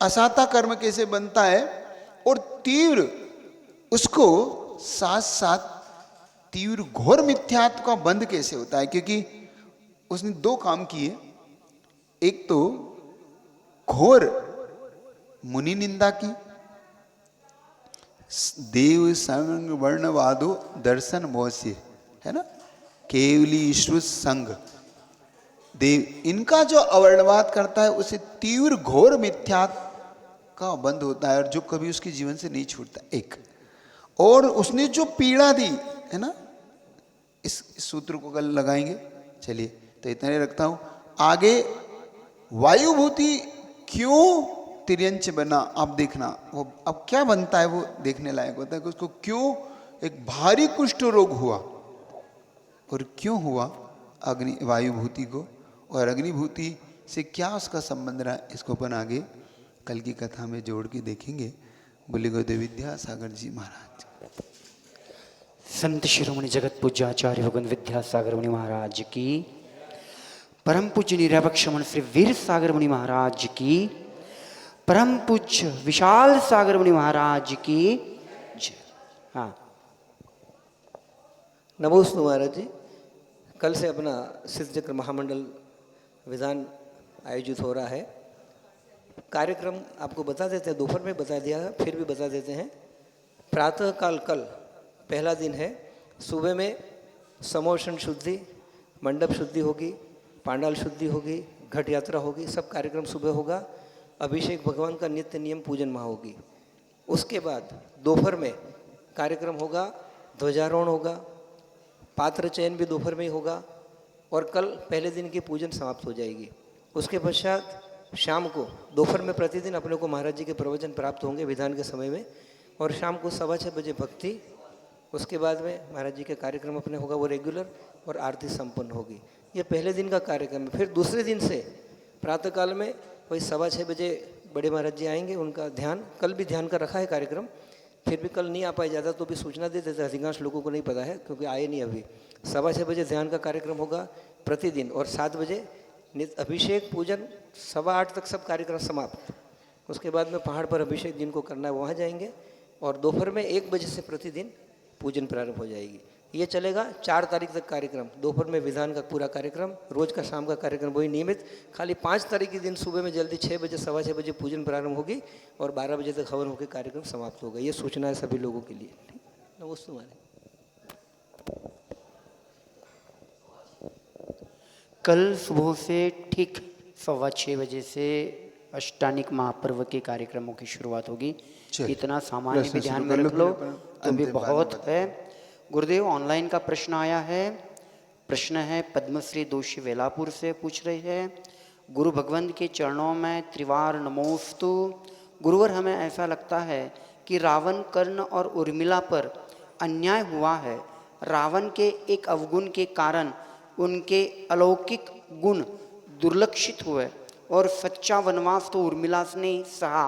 असहता कर्म कैसे बनता है और तीव्र उसको साथ साथ तीव्र घोर मिथ्यात्व का बंध कैसे होता है। क्योंकि उसने दो काम किए, एक तो घोर मुनि निंदा की, देव संग वर्णवादो दर्शन मोहस्य, है ना, केवली ईश्वर संग देव, इनका जो अवर्णवाद करता है उसे तीव्र घोर मिथ्यात्व का बंध होता है और जो कभी उसके जीवन से नहीं छूटता। एक और उसने जो पीड़ा दी है ना, इस सूत्र को कल लगाएंगे। चलिए तो इतना ही रखता हूं। आगे वायुभूति क्यों तिर्यंच बना, आप देखना वो अब क्या बनता है, वो देखने लायक होता है कि उसको क्यों एक भारी कुष्ठ रोग हुआ और क्यों हुआ अग्नि वायुभूति को, और अग्निभूति से क्या उसका संबंध रहा, इसको अपन आगे कल की कथा में जोड़ के देखेंगे। बोले गुरुदेव विद्यासागर जी महाराज। संत शिरोमणि जगत पूज्य आचार्य भगवान विद्यासागर मुनि महाराज की, परम पूज्य निरवक्षमण श्री वीर सागर मुनि महाराज की, परम पूज्य विशाल सागर मुनि महाराज की जय। हाँ, नमोस्तु महाराज जी। कल से अपना सिद्ध चक्र महामंडल विधान आयोजित हो रहा है। कार्यक्रम आपको बता देते हैं, दोपहर में बता दिया है, फिर भी बता देते हैं। प्रातः काल कल पहला दिन है। सुबह में समोषण शुद्धि, मंडप शुद्धि होगी, पांडाल शुद्धि होगी, घट यात्रा होगी, सब कार्यक्रम सुबह होगा। अभिषेक भगवान का नित्य नियम पूजन माह होगी। उसके बाद दोपहर में कार्यक्रम होगा, ध्वजारोहण होगा, पात्र चयन भी दोपहर में ही होगा और कल पहले दिन की पूजन समाप्त हो जाएगी। उसके पश्चात शाम को दोपहर में प्रतिदिन अपने को महाराज जी के प्रवचन प्राप्त होंगे विधान के समय में, और शाम को 6:15 बजे भक्ति। उसके बाद में महाराज जी का कार्यक्रम अपने होगा वो रेगुलर, और आरती संपन्न होगी। ये पहले दिन का कार्यक्रम है। फिर दूसरे दिन से प्रातःकाल में वही 6:15 बजे बड़े महाराज जी आएंगे। उनका ध्यान, कल भी ध्यान का रखा है कार्यक्रम, फिर भी कल नहीं आ पाए ज़्यादा तो भी सूचना दे देते, अधिकांश लोगों को नहीं पता है क्योंकि आए नहीं अभी। 6:15 बजे ध्यान का कार्यक्रम होगा प्रतिदिन, और 7 बजे अभिषेक पूजन, 8:15 तक सब कार्यक्रम समाप्त। उसके बाद में पहाड़ पर अभिषेक जिनको करना है वहाँ जाएंगे, और दोपहर में 1 बजे से प्रतिदिन पूजन प्रारंभ हो जाएगी। ये चलेगा 4 तारीख तक कार्यक्रम। दोपहर में विधान का पूरा कार्यक्रम, रोज का शाम का कार्यक्रम वही नियमित। खाली 5 तारीख के दिन सुबह में जल्दी 6 बजे 6:15 बजे पूजन प्रारंभ होगी और 12 बजे तक हवन होकर कार्यक्रम समाप्त होगा। ये सूचना है सभी लोगों के लिए। नमस्ते महाराज। कल सुबह से ठीक 6:15 बजे से अष्टानिक महापर्व के कार्यक्रमों की शुरुआत होगी। इतना सामान्य भी ध्यान में रख लो तो भी बहुत है। गुरुदेव, ऑनलाइन का प्रश्न आया है। प्रश्न है पद्मश्री दोषी वेलापुर से, पूछ रहे हैं, गुरु भगवंत के चरणों में त्रिवार नमोस्तु। गुरुवर, हमें ऐसा लगता है कि रावण, कर्ण और उर्मिला पर अन्याय हुआ है। रावण के एक अवगुण के कारण उनके अलौकिक गुण दुर्लक्षित हुए, और सच्चा वनवास तो उर्मिला ने ही सहा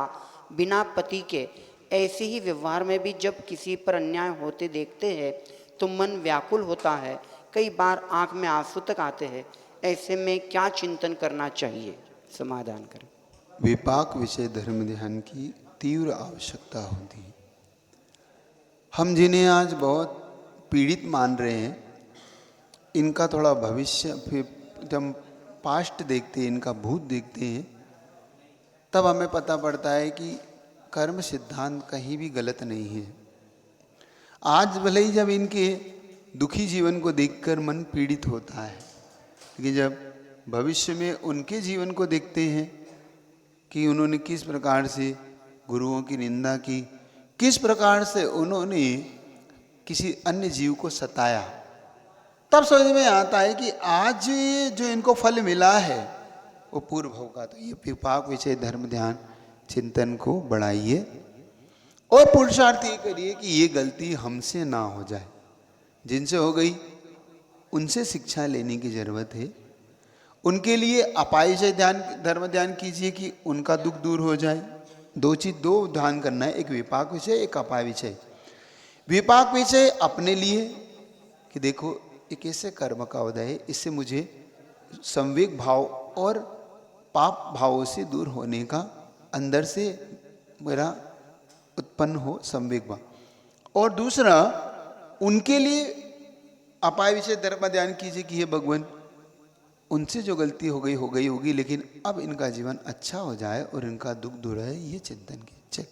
बिना पति के। ऐसे ही व्यवहार में भी जब किसी पर अन्याय होते देखते हैं तो मन व्याकुल होता है, कई बार आंख में आंसू तक आते हैं। ऐसे में क्या चिंतन करना चाहिए, समाधान करें। विपाक विषय धर्म ध्यान की तीव्र आवश्यकता होती है। हम जिन्हें आज बहुत पीड़ित मान रहे हैं, इनका थोड़ा भविष्य, फिर जब पास्ट देखते हैं, इनका भूत देखते हैं, तब हमें पता पड़ता है कि कर्म सिद्धांत कहीं भी गलत नहीं है। आज भले ही जब इनके दुखी जीवन को देखकर मन पीड़ित होता है, लेकिन जब भविष्य में उनके जीवन को देखते हैं कि उन्होंने किस प्रकार से गुरुओं की निंदा की, किस प्रकार से उन्होंने किसी अन्य जीव को सताया, तब समझ में आता है कि आज जो इनको फल मिला है वो पूर्व भव का। तो ये विपाक विषय धर्म ध्यान चिंतन को बढ़ाइए और पुरुषार्थ ये करिए कि ये गलती हमसे ना हो जाए। जिनसे हो गई उनसे शिक्षा लेने की जरूरत है। उनके लिए अपाय विषय ध्यान धर्म ध्यान कीजिए कि उनका दुख दूर हो जाए। दो ध्यान करना है, एक विपाक विषय, एक अपाय विषय। विपाक विषय अपने लिए कि देखो ये कैसे कर्म का उदय है, इससे मुझे संवेग भाव और पाप भावों से दूर होने का अंदर से मेरा उत्पन्न हो संवेग भाव। और दूसरा उनके लिए अपाय विषय धर्म ध्यान कीजिए कि हे भगवान, उनसे जो गलती हो गई होगी, लेकिन अब इनका जीवन अच्छा हो जाए और इनका दुख दूर है, ये चिंतन कीजिए।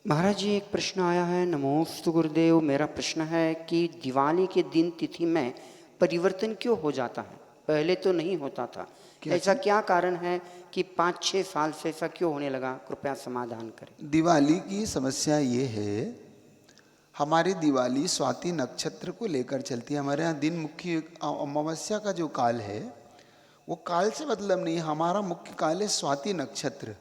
महाराज जी, एक प्रश्न आया है। नमोस्तु गुरुदेव। मेरा प्रश्न है कि दिवाली के दिन तिथि में परिवर्तन क्यों हो जाता है? पहले तो नहीं होता था, ऐसा क्या कारण है कि 5-6 साल से ऐसा क्यों होने लगा? कृपया समाधान करें। दिवाली की समस्या ये है, हमारी दिवाली स्वाति नक्षत्र को लेकर चलती है। हमारे यहाँ दिन मुख्य अमावस्या का जो काल है वो काल से मतलब नहीं, हमारा मुख्य काल है स्वाति नक्षत्र।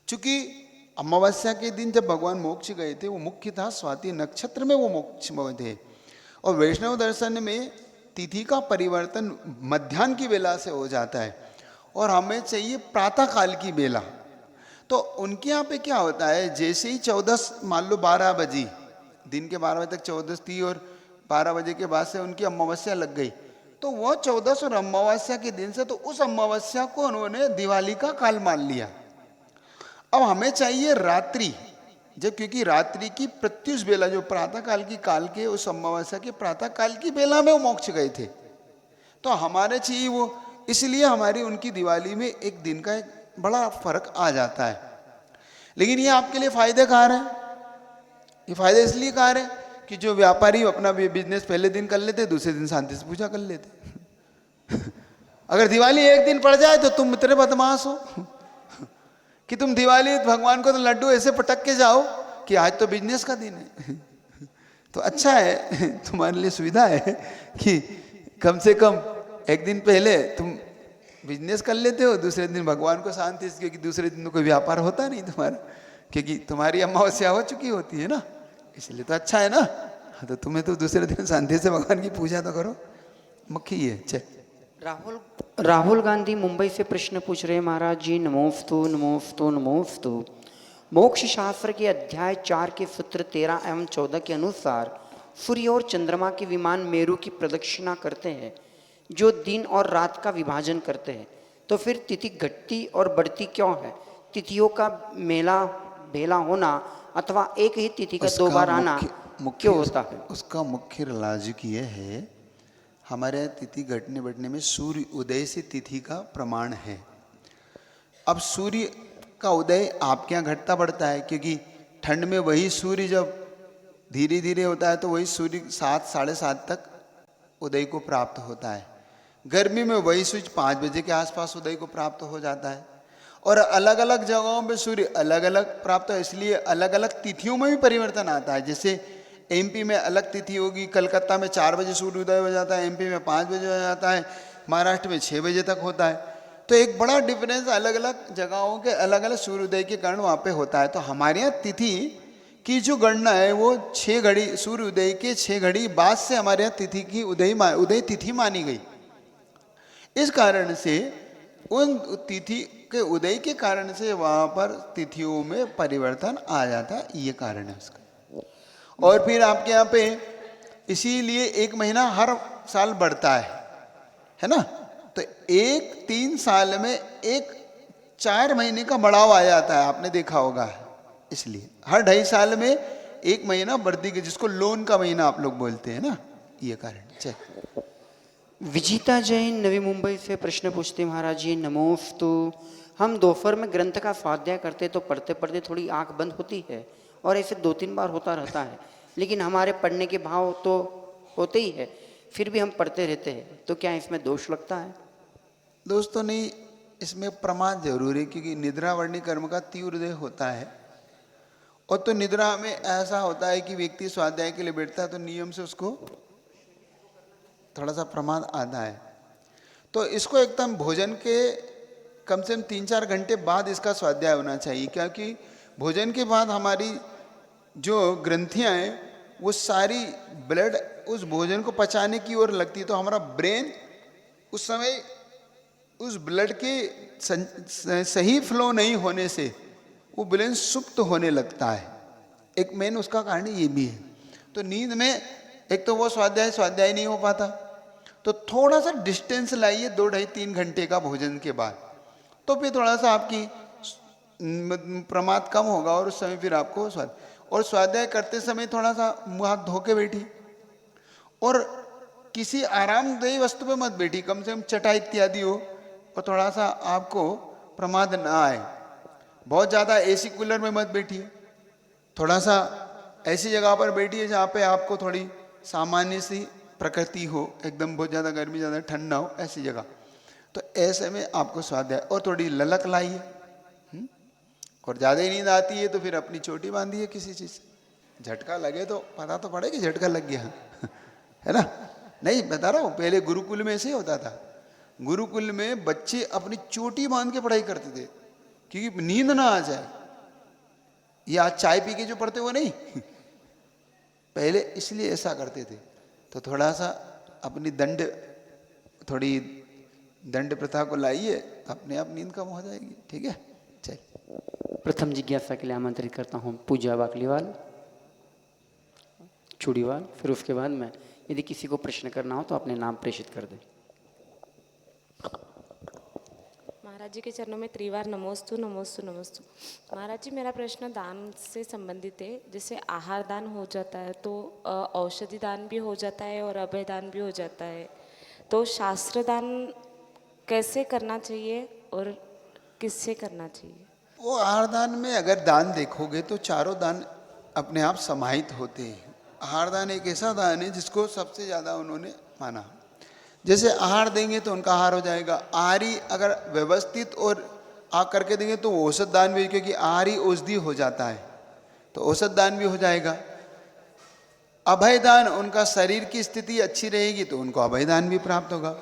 चूंकि अमावस्या के दिन जब भगवान मोक्ष गए थे, वो मुख्य था स्वाति नक्षत्र में वो मोक्ष में थे। और वैष्णव दर्शन में तिथि का परिवर्तन मध्याह्न की बेला से हो जाता है और हमें चाहिए प्रातः काल की बेला। तो उनके यहाँ पे क्या होता है, जैसे ही 14 मान लो 12 बजे, दिन के 12 बजे तक 14 थी और 12 बजे के बाद से उनकी अमावस्या लग गई, तो वो 14 और अमावस्या के दिन से तो उस अमावस्या को उन्होंने दिवाली का काल मान लिया। अब हमें चाहिए रात्रि, जब क्योंकि रात्रि की प्रत्युष बेला जो प्रातः काल की काल के उस अमावस्या के प्रातः काल की बेला में वो मोक्ष गए थे, तो हमारे चाहिए वो, इसलिए हमारी उनकी दिवाली में एक दिन का एक बड़ा फर्क आ जाता है। लेकिन ये आपके लिए फायदे कार है। ये फायदे इसलिए कार है कि जो व्यापारी अपना बिजनेस पहले दिन कर लेते, दूसरे दिन शांति से पूजा कर लेते। अगर दिवाली एक दिन पड़ जाए तो तुम इतने बदमाश हो कि तुम दिवाली भगवान को तो लड्डू ऐसे पटक के जाओ कि आज तो बिजनेस का दिन है। तो अच्छा है, तुम्हारे लिए सुविधा है कि कम से कम एक दिन पहले तुम बिजनेस कर लेते हो, दूसरे दिन भगवान को शांति से, क्योंकि दूसरे दिन तो कोई व्यापार होता नहीं तुम्हारा, क्योंकि तुम्हारी अमावस्या हो चुकी होती है ना, इसलिए तो अच्छा है ना। तो तुम्हें तो दूसरे दिन शांति से भगवान की पूजा तो करो, मुख्य ही है। चल, राहुल गांधी मुंबई से प्रश्न पूछ रहे हैं। महाराज जी नमोस्तु नमोस्तु नमोस्तु। मोक्ष शास्त्र के अध्याय 4 के सूत्र 13 एवं 14 के अनुसार सूर्य और चंद्रमा के विमान मेरु की प्रदक्षिणा करते हैं, जो दिन और रात का विभाजन करते हैं। तो फिर तिथि घटती और बढ़ती क्यों है? तिथियों का मेला भेला होना अथवा एक ही तिथि का 2 बार आना क्यों होता है? उसका मुख्य लॉजिक ये है, हमारे यहाँ तिथि घटने बढ़ने में सूर्य उदय से तिथि का प्रमाण है। अब सूर्य का उदय आपके यहाँ घटता बढ़ता है, क्योंकि ठंड में वही सूर्य जब धीरे धीरे होता है तो वही सूर्य 7 साढ़े 7 तक उदय को प्राप्त होता है। गर्मी में वही सूर्य 5 बजे के आसपास उदय को प्राप्त हो जाता है। और अलग अलग जगहों पे सूर्य अलग अलग प्राप्त है, इसलिए अलग अलग तिथियों में भी परिवर्तन आता है। जैसे एमपी में अलग तिथि होगी, कलकत्ता में 4 बजे सूर्योदय हो जाता है, एमपी में 5 बजे हो जाता है, महाराष्ट्र में 6 बजे तक होता है। तो एक बड़ा डिफरेंस अलग अलग जगहों के अलग अलग सूर्योदय के कारण वहाँ पे होता है। तो हमारे यहाँ तिथि की जो गणना है वो 6 घड़ी सूर्योदय के 6 घड़ी बाद से हमारे यहाँ तिथि की उदय तिथि मानी गई। इस कारण से उन तिथि के उदय के कारण से वहाँ पर तिथियों में परिवर्तन आ जाता है, ये कारण है उसका। और फिर आपके यहाँ पे इसीलिए 1 महीना हर साल बढ़ता है ना। तो 3 साल में एक 4 महीने का बढ़ाव आ जाता है, आपने देखा होगा। इसलिए हर 2.5 साल में 1 महीना वृद्धि के, जिसको लोन का महीना आप लोग बोलते हैं ना, ये कारण। चल विजीता जैन नवी मुंबई से प्रश्न पूछते महाराज जी, नमोस्तु। हम दोपहर में ग्रंथ का स्वाध्याय करते तो पढ़ते पढ़ते थोड़ी आंख बंद होती है और ऐसे 2-3 बार होता रहता है, लेकिन हमारे पढ़ने के भाव तो होते ही है, फिर भी हम पढ़ते रहते हैं, तो क्या इसमें दोष लगता है? दोस्तों नहीं, इसमें प्रमाद जरूर है, क्योंकि निद्रा वर्णी कर्म का तीव्र उदय होता है। और तो निद्रा में ऐसा होता है कि व्यक्ति स्वाध्याय के लिए बैठता है तो नियम से उसको थोड़ा सा प्रमाद आता है। तो इसको एकदम भोजन के कम से कम 3-4 घंटे बाद इसका स्वाध्याय होना चाहिए, क्योंकि भोजन के बाद हमारी जो ग्रंथियां हैं वो सारी ब्लड उस भोजन को पचाने की ओर लगती है, तो हमारा ब्रेन उस समय उस ब्लड के सही फ्लो नहीं होने से वो ब्रेन सुप्त होने लगता है। एक मेन उसका कारण ये भी है। तो नींद में एक तो वो स्वाध्याय नहीं हो पाता, तो थोड़ा सा डिस्टेंस लाइए 2-2.5-3 घंटे का भोजन के बाद, तो फिर थोड़ा सा आपकी प्रमाद कम होगा और उस समय फिर आपको स्वाध्याय करते समय थोड़ा सा मुंह हाथ धो के बैठी और किसी आरामदायी वस्तु पे मत बैठी, कम से कम चटाई इत्यादि हो और थोड़ा सा आपको प्रमाद ना आए। बहुत ज़्यादा एसी कूलर में मत बैठिए, थोड़ा सा ऐसी जगह पर बैठिए जहाँ पे आपको थोड़ी सामान्य सी प्रकृति हो, एकदम बहुत ज़्यादा गर्मी ज़्यादा ठंड ना हो, ऐसी जगह। तो ऐसे में आपको स्वाध्याय, और थोड़ी ललक लाइए। और ज़्यादा ही नींद आती है तो फिर अपनी चोटी बांधिए किसी चीज़ से, झटका लगे तो पता तो पड़े कि झटका लग गया है ना। नहीं बता रहा हूँ, पहले गुरुकुल में ऐसे ही होता था। गुरुकुल में बच्चे अपनी चोटी बांध के पढ़ाई करते थे क्योंकि नींद ना आ जाए, या आज चाय पी के जो पढ़ते वो नहीं पहले इसलिए ऐसा करते थे। तो थोड़ा सा अपनी थोड़ी दंड प्रथा को लाइए, अपने आप नींद कम हो जाएगी। ठीक है, चल। प्रथम जिज्ञासा के लिए आमंत्रित करता हूँ पूजा वाकलीवाल, चूड़ीवाल, फिर उसके बाद में यदि किसी को प्रश्न करना हो तो अपने नाम प्रेषित कर दें। महाराज जी के चरणों में त्रिवार नमोस्तु नमोस्तु नमोस्तु। महाराज जी, मेरा प्रश्न दान से संबंधित है। जैसे आहार दान हो जाता है तो औषधि दान भी हो जाता है और अभय दान भी हो जाता है, तो शास्त्र दान कैसे करना चाहिए और किससे करना चाहिए? वो आहार दान में अगर दान देखोगे तो चारों दान अपने आप समाहित होते हैं। आहार दान एक ऐसा दान है जिसको सबसे ज़्यादा उन्होंने माना। जैसे आहार देंगे तो उनका आहार हो जाएगा। आहारी अगर व्यवस्थित और करके देंगे तो औषध दान भी, क्योंकि आहारी औषधि हो जाता है तो औषध दान भी हो जाएगा। अभय दान, उनका शरीर की स्थिति अच्छी रहेगी तो उनको अभय दान भी प्राप्त होगा।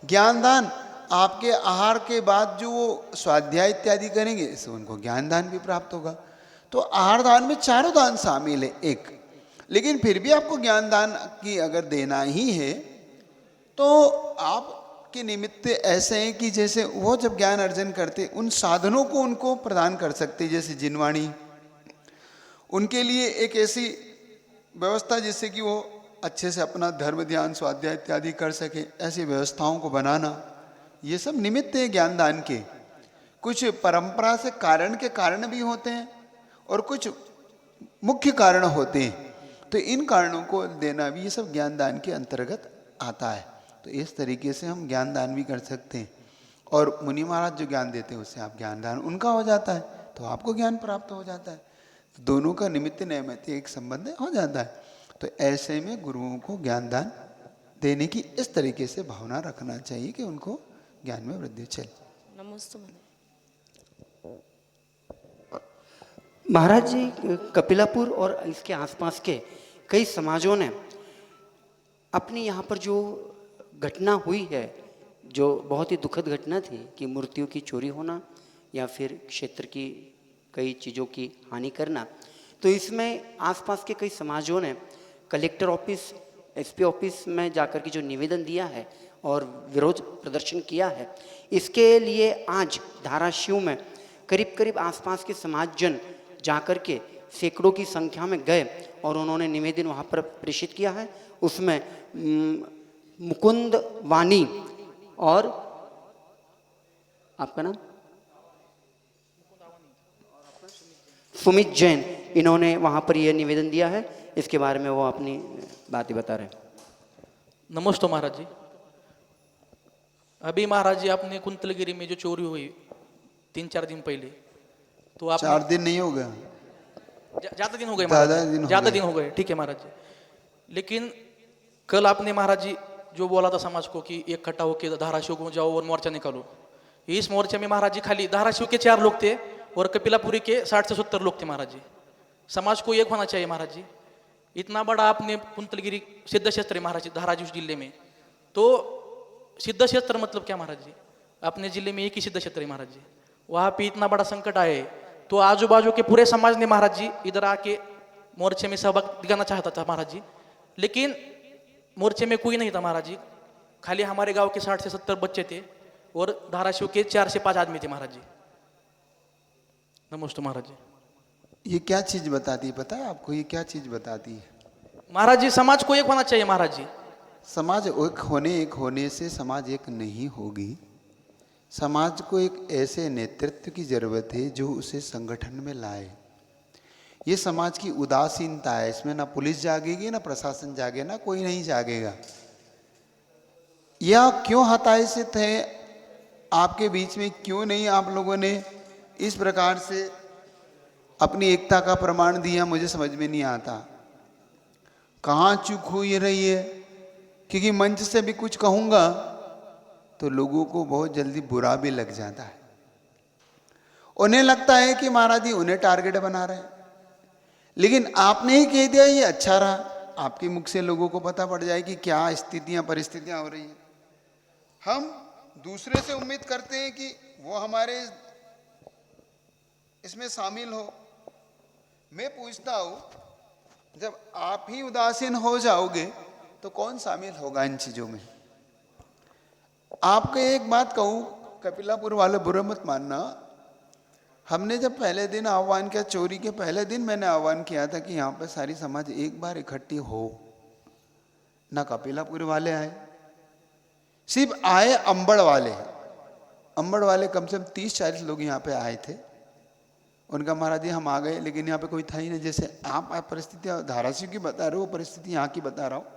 ज्ञान दान, आपके आहार के बाद जो वो स्वाध्याय इत्यादि करेंगे इससे उनको ज्ञान दान भी प्राप्त होगा। तो आहार दान में चारों दान शामिल है एक। लेकिन फिर भी आपको ज्ञान दान की अगर देना ही है तो आपके निमित्त ऐसे हैं कि जैसे वो जब ज्ञान अर्जन करते उन साधनों को उनको प्रदान कर सकते, जैसे जिनवाणी, उनके लिए एक ऐसी व्यवस्था जिससे कि वो अच्छे से अपना धर्म ध्यान स्वाध्याय इत्यादि कर सके, ऐसी व्यवस्थाओं को बनाना, ये सब निमित्त है ज्ञान दान के। कुछ परंपरा से कारण के कारण भी होते हैं और कुछ मुख्य कारण होते हैं, तो इन कारणों को देना भी ये सब ज्ञान दान के अंतर्गत आता है। तो इस तरीके से हम ज्ञान दान भी कर सकते हैं। और मुनि महाराज जो ज्ञान देते हैं उससे आप ज्ञान दान उनका हो जाता है तो आपको ज्ञान प्राप्त हो जाता है। तो दोनों का निमित्त नैमित्त एक संबंध हो जाता है। तो ऐसे में गुरुओं को ज्ञान दान देने की इस तरीके से भावना रखना चाहिए कि उनको ज्ञान में वृद्धि चले। नमस्ते महाराज जी, कपिलापुर और इसके आसपास के कई समाजों ने अपनी यहाँ पर जो घटना हुई है, जो बहुत ही दुखद घटना थी कि मूर्तियों की चोरी होना या फिर क्षेत्र की कई चीज़ों की हानि करना, तो इसमें आसपास के कई समाजों ने कलेक्टर ऑफिस, एसपी ऑफिस में जाकर के जो निवेदन दिया है और विरोध प्रदर्शन किया है, इसके लिए आज धाराशिव में करीब करीब आसपास के समाजजन जाकर के सैकड़ों की संख्या में गए और उन्होंने निवेदन वहाँ पर प्रेषित किया है। उसमें मुकुंद वानी और आपका नाम सुमित जैन, इन्होंने वहाँ पर यह निवेदन दिया है। इसके बारे में वो अपनी बातें बता रहे हैं। नमस्ते महाराज जी। अभी महाराज जी आपने कुंतलगिरी में जो चोरी हुई 3-4 दिन पहले, तो आप 4 दिन नहीं हो गया, ज्यादा दिन हो गए, ज्यादा दिन हो गए, ठीक है महाराज जी। लेकिन कल आपने महाराज जी जो बोला था समाज को कि इकट्ठा होकर धाराशिव को जाओ और मोर्चा निकालो, इस मोर्चे में महाराज जी खाली धाराशिव के 4 लोग थे और कपिलापुरी के 60 से 70 लोग थे महाराज जी। समाज को एक होना चाहिए महाराज जी। इतना बड़ा आपने कुंतलगिरी सिद्ध क्षेत्र है महाराज जी धाराशिव जिले में, तो सिद्ध क्षेत्र मतलब क्या महाराज जी? अपने जिले में एक ही सिद्ध क्षेत्र है महाराज जी। वहाँ पे इतना बड़ा संकट आए तो आजू बाजू के पूरे समाज ने महाराज जी इधर आके मोर्चे में सहभाग दिखाना चाहता था महाराज जी, लेकिन मोर्चे में कोई नहीं था महाराज जी। खाली हमारे गांव के 60 से 70 बच्चे थे और धाराशिव के 4 से 5 आदमी थे महाराज जी। नमस्ते महाराज जी। ये क्या चीज बताती है, पता है आपको? ये क्या चीज बताती है महाराज जी? समाज को एक होना चाहिए महाराज जी। समाज एक होने से समाज एक नहीं होगी। समाज को एक ऐसे नेतृत्व की जरूरत है जो उसे संगठन में लाए। ये समाज की उदासीनता है, इसमें ना पुलिस जागेगी ना प्रशासन जागे, ना कोई नहीं जागेगा। या क्यों हताशित है आपके बीच में, क्यों नहीं आप लोगों ने इस प्रकार से अपनी एकता का प्रमाण दिया, मुझे समझ में नहीं आता। कहाँ चूक हुई रही है? क्योंकि मंच से भी कुछ कहूँगा तो लोगों को बहुत जल्दी बुरा भी लग जाता है। उन्हें लगता है कि महाराज जी उन्हें टारगेट बना रहे हैं, लेकिन आपने ही कह दिया ये अच्छा रहा। आपके मुख से लोगों को पता पड़ जाए कि क्या स्थितियां परिस्थितियां हो रही हैं। हम दूसरे से उम्मीद करते हैं कि वो हमारे इसमें शामिल हो। मैं पूछता हूं, जब आप ही उदासीन हो जाओगे तो कौन शामिल होगा इन चीजों में? आपको एक बात कहूं, कपिलापुर वाले बुरा मत मानना। हमने जब पहले दिन आह्वान किया, चोरी के पहले दिन मैंने आह्वान किया था कि यहाँ पे सारी समाज एक बार इकट्ठी हो। ना कपिलापुर वाले आए, सिर्फ आए अंबड़ वाले। अंबड़ वाले कम से कम 30-40 लोग यहाँ पे आए थे। उनका महाराज जी हम आ गए, लेकिन यहाँ पे कोई था ही नहीं। जैसे आप परिस्थिति धाराशिव की बता रहे हो, परिस्थिति यहाँ की बता रहा हूँ।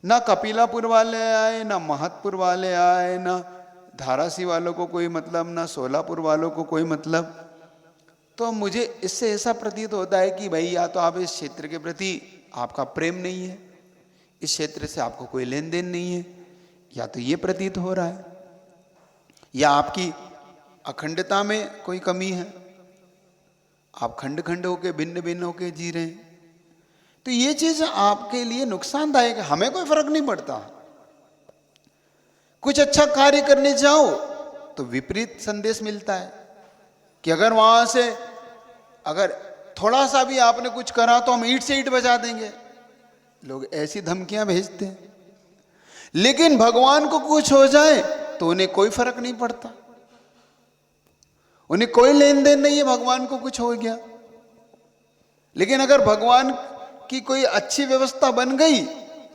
ना कपिलापुर वाले आए, ना महतपुर वाले आए, ना धाराशिव वालों को कोई मतलब, ना सोलापुर वालों को कोई मतलब। तो मुझे इससे ऐसा प्रतीत होता है कि भाई या तो आप इस क्षेत्र के प्रति आपका प्रेम नहीं है, इस क्षेत्र से आपको कोई लेन देन नहीं है, या तो ये प्रतीत हो रहा है, या आपकी अखंडता में कोई कमी है। आप खंड खंड होके भिन्न भिन्न होके जी रहे हैं। तो ये चीज आपके लिए नुकसानदायक है। हमें कोई फर्क नहीं पड़ता। कुछ अच्छा कार्य करने जाओ तो विपरीत संदेश मिलता है कि अगर वहां से अगर थोड़ा सा भी आपने कुछ करा तो हम ईंट से ईंट बजा देंगे। लोग ऐसी धमकियां भेजते हैं। लेकिन भगवान को कुछ हो जाए तो उन्हें कोई फर्क नहीं पड़ता, उन्हें कोई लेन देन नहीं है, भगवान को कुछ हो गया। लेकिन अगर भगवान की कोई अच्छी व्यवस्था बन गई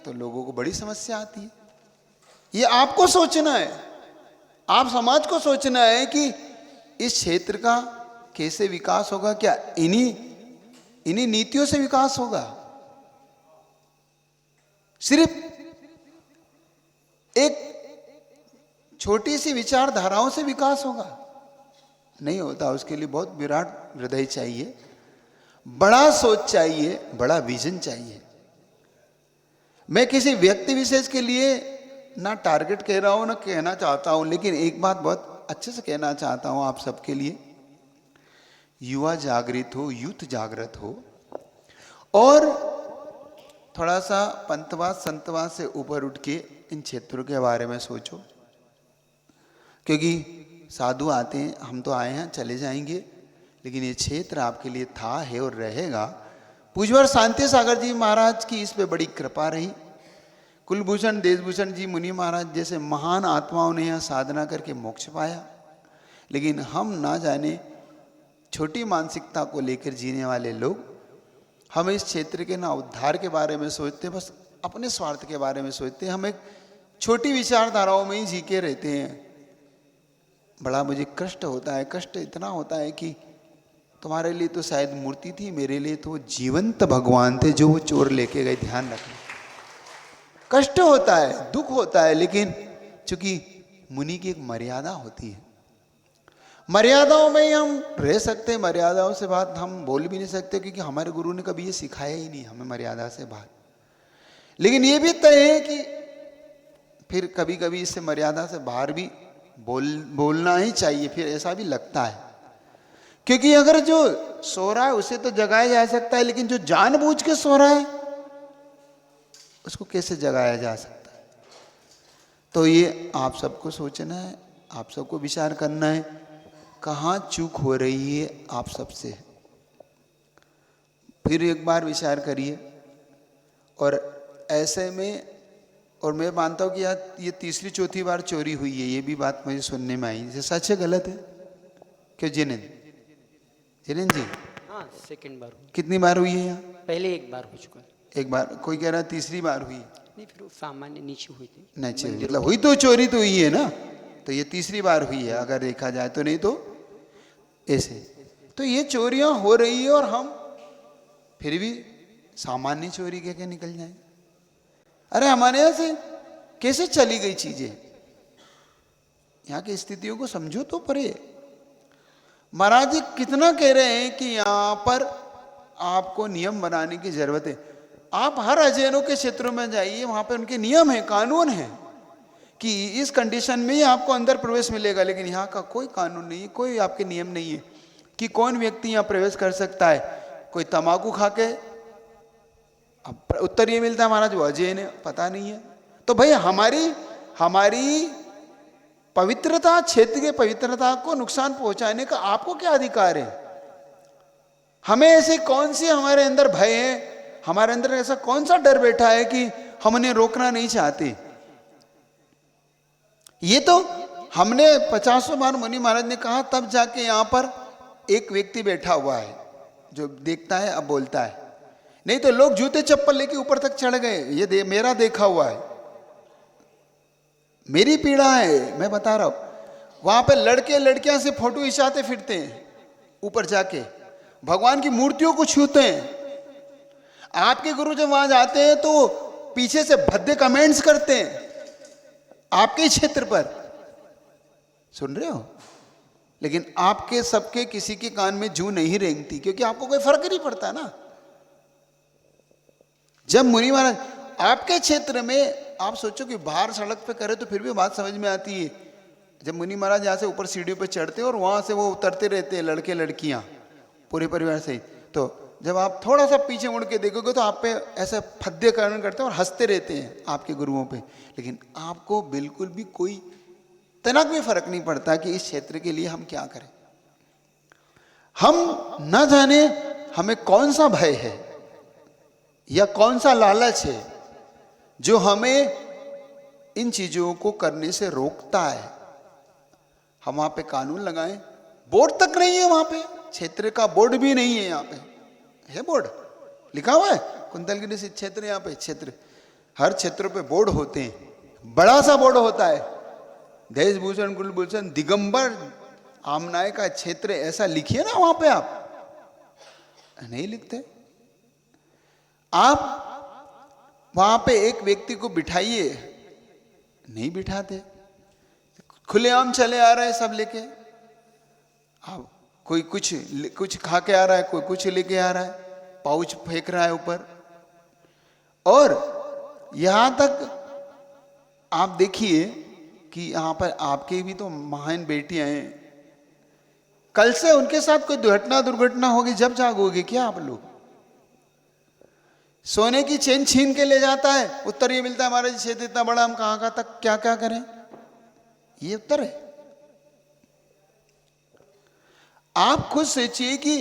तो लोगों को बड़ी समस्या आती है। ये आपको सोचना है, आप समाज को सोचना है कि इस क्षेत्र का कैसे विकास होगा। क्या इन्हीं नीतियों से विकास होगा? सिर्फ एक छोटी सी विचारधाराओं से विकास होगा? नहीं होता। उसके लिए बहुत विराट हृदय चाहिए, बड़ा सोच चाहिए, बड़ा विजन चाहिए। मैं किसी व्यक्ति विशेष के लिए ना टारगेट कह रहा हूं ना कहना चाहता हूं, लेकिन एक बात बहुत अच्छे से कहना चाहता हूं आप सबके लिए। युवा जागृत हो, यूथ जागृत हो, और थोड़ा सा पंथवाद संतवाद से ऊपर उठ के इन क्षेत्रों के बारे में सोचो। क्योंकि साधु आते हैं, हम तो आए हैं चले जाएंगे, लेकिन ये क्षेत्र आपके लिए था, है और रहेगा। पूज्यवर शांति सागर जी महाराज की इस पे बड़ी कृपा रही। कुलभूषण देशभूषण जी मुनि महाराज जैसे महान आत्माओं ने यहाँ साधना करके मोक्ष पाया। लेकिन हम ना जाने छोटी मानसिकता को लेकर जीने वाले लोग, हम इस क्षेत्र के ना उद्धार के बारे में सोचते, बस अपने स्वार्थ के बारे में सोचते। हम एक छोटी विचारधाराओं में ही जी के रहते हैं। बड़ा मुझे कष्ट होता है। कष्ट इतना होता है कि तुम्हारे लिए तो शायद मूर्ति थी, मेरे लिए तो वो जीवंत भगवान थे जो वो चोर लेके गए। ध्यान रखना, कष्ट होता है, दुख होता है, लेकिन चूंकि मुनि की एक मर्यादा होती है, मर्यादाओं में ही हम रह सकते हैं। मर्यादाओं से बात हम बोल भी नहीं सकते, क्योंकि हमारे गुरु ने कभी ये सिखाया ही नहीं हमें मर्यादा से बात। लेकिन ये भी तय है कि फिर कभी कभी इससे मर्यादा से बाहर भी बोलना ही चाहिए, फिर ऐसा भी लगता है। क्योंकि अगर जो सो रहा है उसे तो जगाया जा सकता है, लेकिन जो जानबूझ के सो रहा है उसको कैसे जगाया जा सकता है? तो ये आप सबको सोचना है, आप सबको विचार करना है, कहाँ चूक हो रही है आप सबसे। फिर एक बार विचार करिए। और ऐसे में, और मैं मानता हूँ कि यार ये तीसरी चौथी बार चोरी हुई है, ये भी बात मुझे सुनने में आई। ये सच है गलत है? क्यों जिनेंद्र जी? हाँ, सेकंड बार हुई। कितनी बार हुई है यहाँ? पहले एक बार हो चुका है। एक बार, कोई कह रहा है तीसरी बार हुई। नहीं, फिर वो सामान्य नीचे हुई थी। नीचे मतलब हुई तो चोरी तो हुई है ना, तो ये तीसरी बार हुई है अगर देखा जाए तो। नहीं तो ऐसे तो ये चोरियां हो रही है और हम फिर भी सामान्य चोरी कह के निकल जाएं। अरे हमारे यहाँ से कैसे चली गई चीजें, यहाँ की स्थितियों को समझो तो परे। महाराज जी कितना कह रहे हैं कि यहाँ पर आपको नियम बनाने की जरूरत है। आप हर अजैनों के क्षेत्रों में जाइए, वहां पर उनके नियम है, कानून है कि इस कंडीशन में ही आपको अंदर प्रवेश मिलेगा। लेकिन यहाँ का कोई कानून नहीं है, कोई आपके नियम नहीं है कि कौन व्यक्ति यहाँ प्रवेश कर सकता है। कोई तंबाकू खा के, अब उत्तर ये मिलता है महाराज वो अजैन है, पता नहीं है। तो भाई हमारी पवित्रता, क्षेत्र की पवित्रता को नुकसान पहुंचाने का आपको क्या अधिकार है? हमें ऐसे कौन सी हमारे अंदर भय है, हमारे अंदर ऐसा कौन सा डर बैठा है कि हम उन्हें रोकना नहीं चाहते? ये तो हमने 50 बार मुनि महाराज ने कहा, तब जाके यहां पर एक व्यक्ति बैठा हुआ है जो देखता है अब बोलता है। नहीं तो लोग जूते चप्पल लेके ऊपर तक चढ़ गए। ये मेरा देखा हुआ है, मेरी पीड़ा है, मैं बता रहा हूं। वहां पे लड़के लड़कियां से फोटो खिंचाते फिरते हैं, ऊपर जाके भगवान की मूर्तियों को छूते हैं। आपके गुरु जब वहां जाते हैं तो पीछे से भद्दे कमेंट्स करते हैं आपके क्षेत्र पर, सुन रहे हो? लेकिन आपके सबके किसी के कान में जू नहीं रेंगती, क्योंकि आपको कोई फर्क नहीं पड़ता ना। जब मुनि महाराज आपके क्षेत्र में, आप सोचो कि बाहर सड़क पे करे तो फिर भी बात समझ में आती है। जब मुनि महाराज यहाँ से ऊपर सीढ़ियों पे चढ़ते हैं और वहां से वो उतरते रहते हैं लड़के लड़कियां पूरे परिवार से, तो जब आप थोड़ा सा पीछे मुड़ के देखोगे तो आप पे ऐसे फद्यकरण करते हैं और हंसते रहते हैं आपके गुरुओं पे। लेकिन आपको बिल्कुल भी कोई तनक भी फर्क नहीं पड़ता कि इस क्षेत्र के लिए हम क्या करें। हम न जाने हमें कौन सा भय है या कौन सा लालच है जो हमें इन चीजों को करने से रोकता है। हम वहां पे कानून लगाएं, बोर्ड तक नहीं है वहां पे, क्षेत्र का बोर्ड भी नहीं है। यहाँ पे है बोर्ड लिखा हुआ है कुंतलगिरी से क्षेत्र, यहाँ पे क्षेत्र, हर क्षेत्रों पे बोर्ड होते हैं, बड़ा सा बोर्ड होता है, देशभूषण कुलभूषण दिगंबर आमनाय का क्षेत्र, ऐसा लिखिए ना वहां पे। आप नहीं लिखते। आप वहां पे एक व्यक्ति को बिठाइए, नहीं बिठाते, खुलेआम चले आ रहे हैं सब लेके। आप कोई कुछ खा के आ रहा है, कोई कुछ लेके आ रहा है, पाउच फेंक रहा है ऊपर। और यहां तक आप देखिए कि यहां पर आपके भी तो महान बेटियां हैं, कल से उनके साथ कोई दुर्घटना होगी, जब जागोगे क्या आप लोग? सोने की चेन छीन के ले जाता है, उत्तर ये मिलता है हमारा क्षेत्र इतना बड़ा, हम कहां तक क्या क्या करें? ये उत्तर है। आप खुद सोचिए कि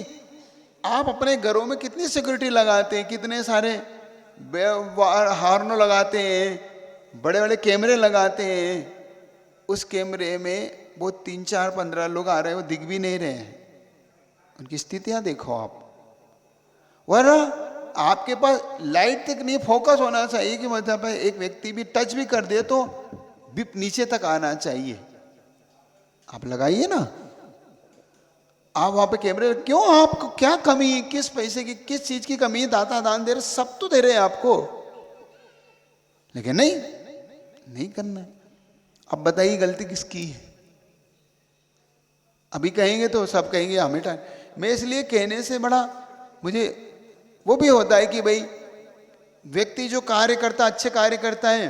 आप अपने घरों में कितनी सिक्योरिटी लगाते हैं, कितने सारे हार्नो लगाते हैं, बड़े बड़े कैमरे लगाते हैं। उस कैमरे में वो 3, 4, 15 लोग आ रहे हैं, वो दिख भी नहीं रहे हैं। उनकी स्थितियां देखो आप। वरना आपके पास लाइट तक नहीं फोकस होना चाहिए कि मतलब एक व्यक्ति भी टच भी कर दे तो बिप नीचे तक आना चाहिए। आप लगाइए ना, आप वहां पे कैमरे, क्यों, आपको क्या कमी है, किस पैसे की, किस चीज की कमी है, दाता दान दे रहे, सब तो दे रहे हैं आपको, लेकिन नहीं करना है। अब बताइए गलती किसकी है? अभी कहेंगे तो सब कहेंगे हमें टाइम। मैं इसलिए कहने से बड़ा मुझे वो भी होता है कि भाई व्यक्ति जो कार्य करता, अच्छे कार्य करता है,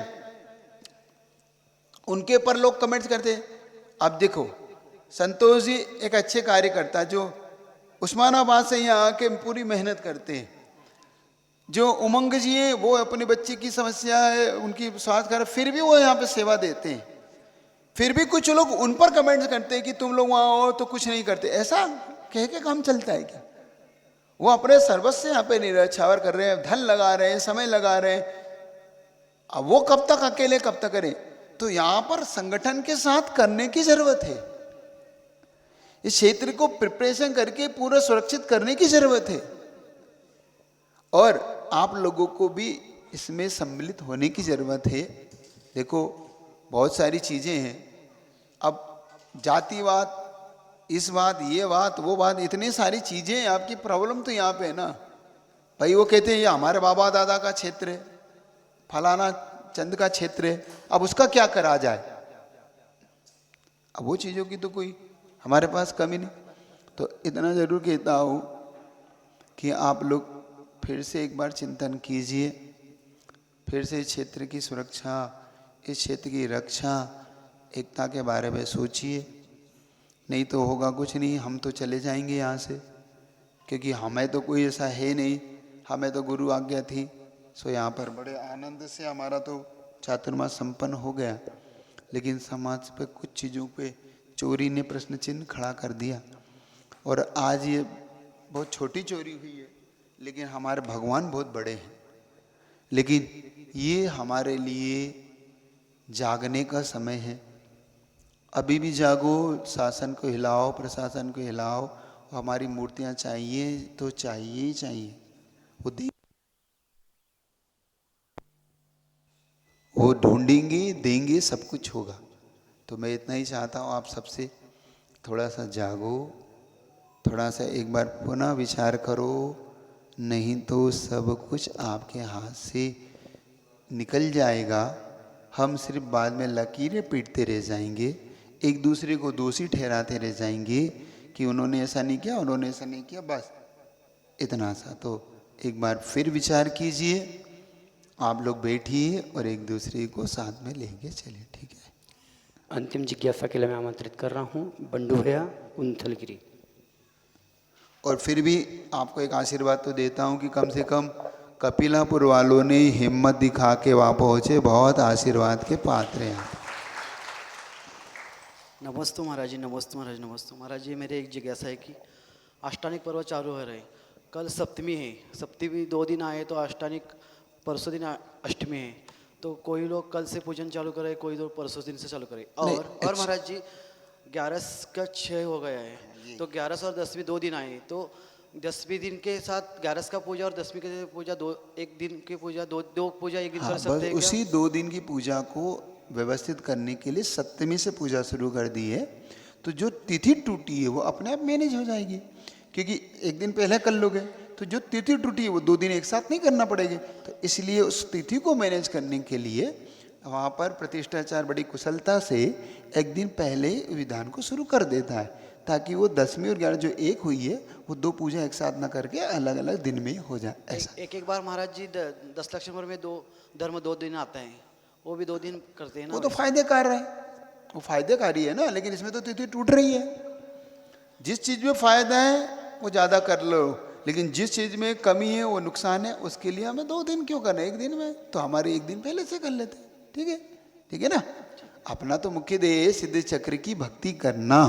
उनके ऊपर लोग कमेंट्स करते हैं। अब देखो संतोष जी एक अच्छे कार्य करता है, जो उस्मानाबाद से यहाँ आके पूरी मेहनत करते हैं। जो उमंग जी हैं वो अपने बच्चे की समस्या है, उनकी स्वास्थ्य खराब, फिर भी वो यहाँ पे सेवा देते हैं। फिर भी कुछ लोग उन पर कमेंट्स करते हैं कि तुम लोग वहाँ हो तो कुछ नहीं करते। ऐसा कह के काम चलता है क्या? वो अपने सर्वस्व यहाँ पे न्यौछावर कर रहे हैं, धन लगा रहे हैं, समय लगा रहे हैं। अब वो कब तक अकेले कब तक करें? तो यहाँ पर संगठन के साथ करने की जरूरत है। इस क्षेत्र को प्रिपरेशन करके पूरा सुरक्षित करने की जरूरत है, और आप लोगों को भी इसमें सम्मिलित होने की जरूरत है। देखो बहुत सारी चीजें हैं, अब जातिवाद, इस बात, ये बात, वो बात, इतनी सारी चीजें हैं। आपकी प्रॉब्लम तो यहाँ पे है ना भाई। वो कहते हैं ये हमारे बाबा दादा का क्षेत्र है, फलाना चंद का क्षेत्र है, अब उसका क्या करा जाए? अब वो चीजों की तो कोई हमारे पास कमी नहीं। तो इतना जरूर कहता हूँ कि आप लोग फिर से एक बार चिंतन कीजिए, फिर से इस क्षेत्र की सुरक्षा, इस क्षेत्र की रक्षा, एकता के बारे में सोचिए। नहीं तो होगा कुछ नहीं, हम तो चले जाएंगे यहाँ से, क्योंकि हमें तो कोई ऐसा है नहीं, हमें तो गुरु आज्ञा थी। सो यहाँ पर बड़े आनंद से हमारा तो चातुर्मास संपन्न हो गया, लेकिन समाज पे कुछ चीज़ों पे चोरी ने प्रश्न चिन्ह खड़ा कर दिया। और आज ये बहुत छोटी चोरी हुई है, लेकिन हमारे भगवान बहुत बड़े हैं। लेकिन ये हमारे लिए जागने का समय है। अभी भी जागो, शासन को हिलाओ, प्रशासन को हिलाओ। हमारी मूर्तियां चाहिए तो चाहिए ही चाहिए, वो ढूंढेंगे, देंगे, सब कुछ होगा। तो मैं इतना ही चाहता हूँ आप सबसे, थोड़ा सा जागो, थोड़ा सा एक बार पुनः विचार करो, नहीं तो सब कुछ आपके हाथ से निकल जाएगा। हम सिर्फ बाद में लकीरें पीटते रह जाएंगे, एक दूसरे को दोषी ठहराते रह जाएंगे कि उन्होंने ऐसा नहीं किया, उन्होंने ऐसा नहीं किया, बस इतना सा। तो एक बार फिर विचार कीजिए, आप लोग बैठिए और एक दूसरे को साथ में लेके चलिए, ठीक है? अंतिम जिज्ञासा के लिए मैं आमंत्रित कर रहा हूँ बंडू भैया कुंथलगिरी। और फिर भी आपको एक आशीर्वाद तो देता हूँ कि कम से कम कपिलापुर वालों ने हिम्मत दिखा के वहाँ पहुँचे, बहुत आशीर्वाद के पात्र हैं। नमस्ते महाराज जी, नमस्ते महाराज, नमस्ते महाराज जी। मेरे एक जिज्ञासा है कि अष्टानिक पर्व चालू हो रहे, कल सप्तमी है, सप्तमी 2 दिन आए तो अष्टानिक परसों दिन अष्टमी है, तो कोई लोग कल से पूजन चालू करे, कोई लोग परसों दिन से चालू करे। और महाराज जी 11 का 6 हो गया है, तो 11 और 10वीं 2 दिन आए, तो 10वीं दिन के साथ 11 का पूजा और 10वीं की पूजा एक दिन की पूजा, दो पूजा एक दिन कर सकते हैं? उसी 2 दिन की पूजा को व्यवस्थित करने के लिए सप्तमी से पूजा शुरू कर दी है। तो जो तिथि टूटी है वो अपने आप मैनेज हो जाएगी, क्योंकि एक दिन पहले कर लोगे, तो जो तिथि टूटी है वो 2 दिन एक साथ नहीं करना पड़ेगी। तो इसलिए उस तिथि को मैनेज करने के लिए वहाँ पर प्रतिष्ठाचार बड़ी कुशलता से एक दिन पहले विधान को शुरू कर देता है, ताकि वो 10वीं और 11 जो एक हुई है वो 2 पूजा एक साथ ना करके अलग अलग दिन में हो जाए। ऐसा एक बार महाराज जी 10 लक्ष्मण में 2 धर्म 2 दिन आते हैं, वो भी 2 दिन करते हैं ना? वो तो फायदेकार है, वो फायदेकारी है ना, लेकिन इसमें तो तिथि टूट रही है। जिस चीज में फायदा है वो ज्यादा कर लो, लेकिन जिस चीज में कमी है वो नुकसान है, उसके लिए हमें 2 दिन क्यों करना, 1 दिन में तो हमारे 1 दिन पहले से कर लेते हैं। ठीक है, ठीक है ना? अपना तो मुख्य ध्येय सिद्ध चक्र की भक्ति करना,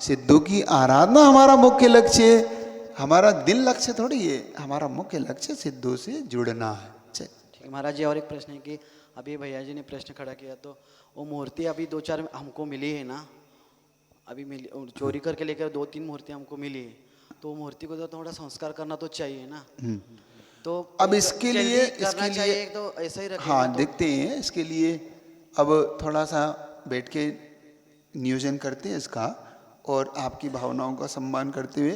सिद्धों की आराधना हमारा मुख्य लक्ष्य है। हमारा दिल लक्ष्य थोड़ी है, हमारा मुख्य लक्ष्य सिद्धों से जुड़ना है। ठीक है महाराज जी, और एक प्रश्न है कि अभी भैया जी ने प्रश्न खड़ा किया, तो वो मूर्ति अभी 2-4 हमको मिली है ना, अभी मिली, चोरी करके लेकर 2-3 मूर्ति हमको मिली है, तो मूर्ति को तो थोड़ा संस्कार करना तो चाहिए ना। तो अब इसके लिए तो ऐसा ही रखें। हाँ, देखते हैं इसके लिए अब थोड़ा सा बैठ के नियोजन करते हैं इसका, और आपकी भावनाओं का सम्मान करते हुए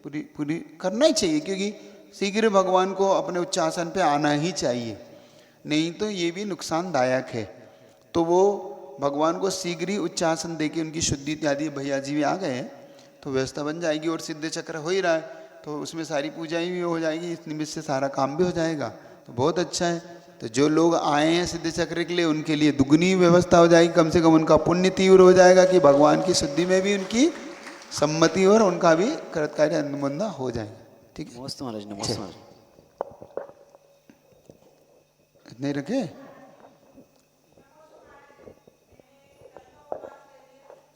पूरी पूरी करना ही चाहिए, क्योंकि शीघ्र भगवान को अपने उच्चासन पे आना ही चाहिए, नहीं तो ये भी नुकसानदायक है। तो वो भगवान को शीघ्र ही उच्चासन देके उनकी शुद्धि इत्यादि, भैया जी भी आ गए हैं तो व्यवस्था बन जाएगी, और सिद्ध चक्र हो ही रहा है तो उसमें सारी पूजाएं भी हो जाएगी, इस निमित्त से सारा काम भी हो जाएगा, तो बहुत अच्छा है। तो जो लोग आए हैं सिद्ध चक्र के लिए उनके लिए दुगनी व्यवस्था हो जाएगी, कम से कम उनका पुण्य तीव्र हो जाएगा कि भगवान की शुद्धि में भी उनकी सम्मति और उनका भी कृतकार्य अनुबंध हो जाएगा। ठीक है, नमस्ते महाराज, नमस्ते महाराज। इतने ही रखे,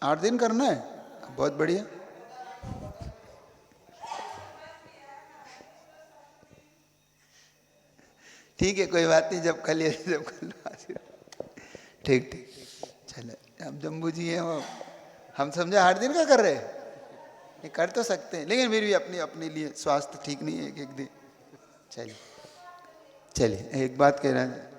8 दिन करना है, बहुत बढ़िया। ठीक है, कोई बात नहीं, जब कल जब कल ठीक ठीक, चलो अब जम्बू जी हैं वो, हम समझे 8 दिन का कर रहे हैं, ये कर तो सकते हैं, लेकिन फिर भी अपने अपने लिए स्वास्थ्य ठीक नहीं है एक एक दिन। चलिए चलिए, एक बात कह रहा है,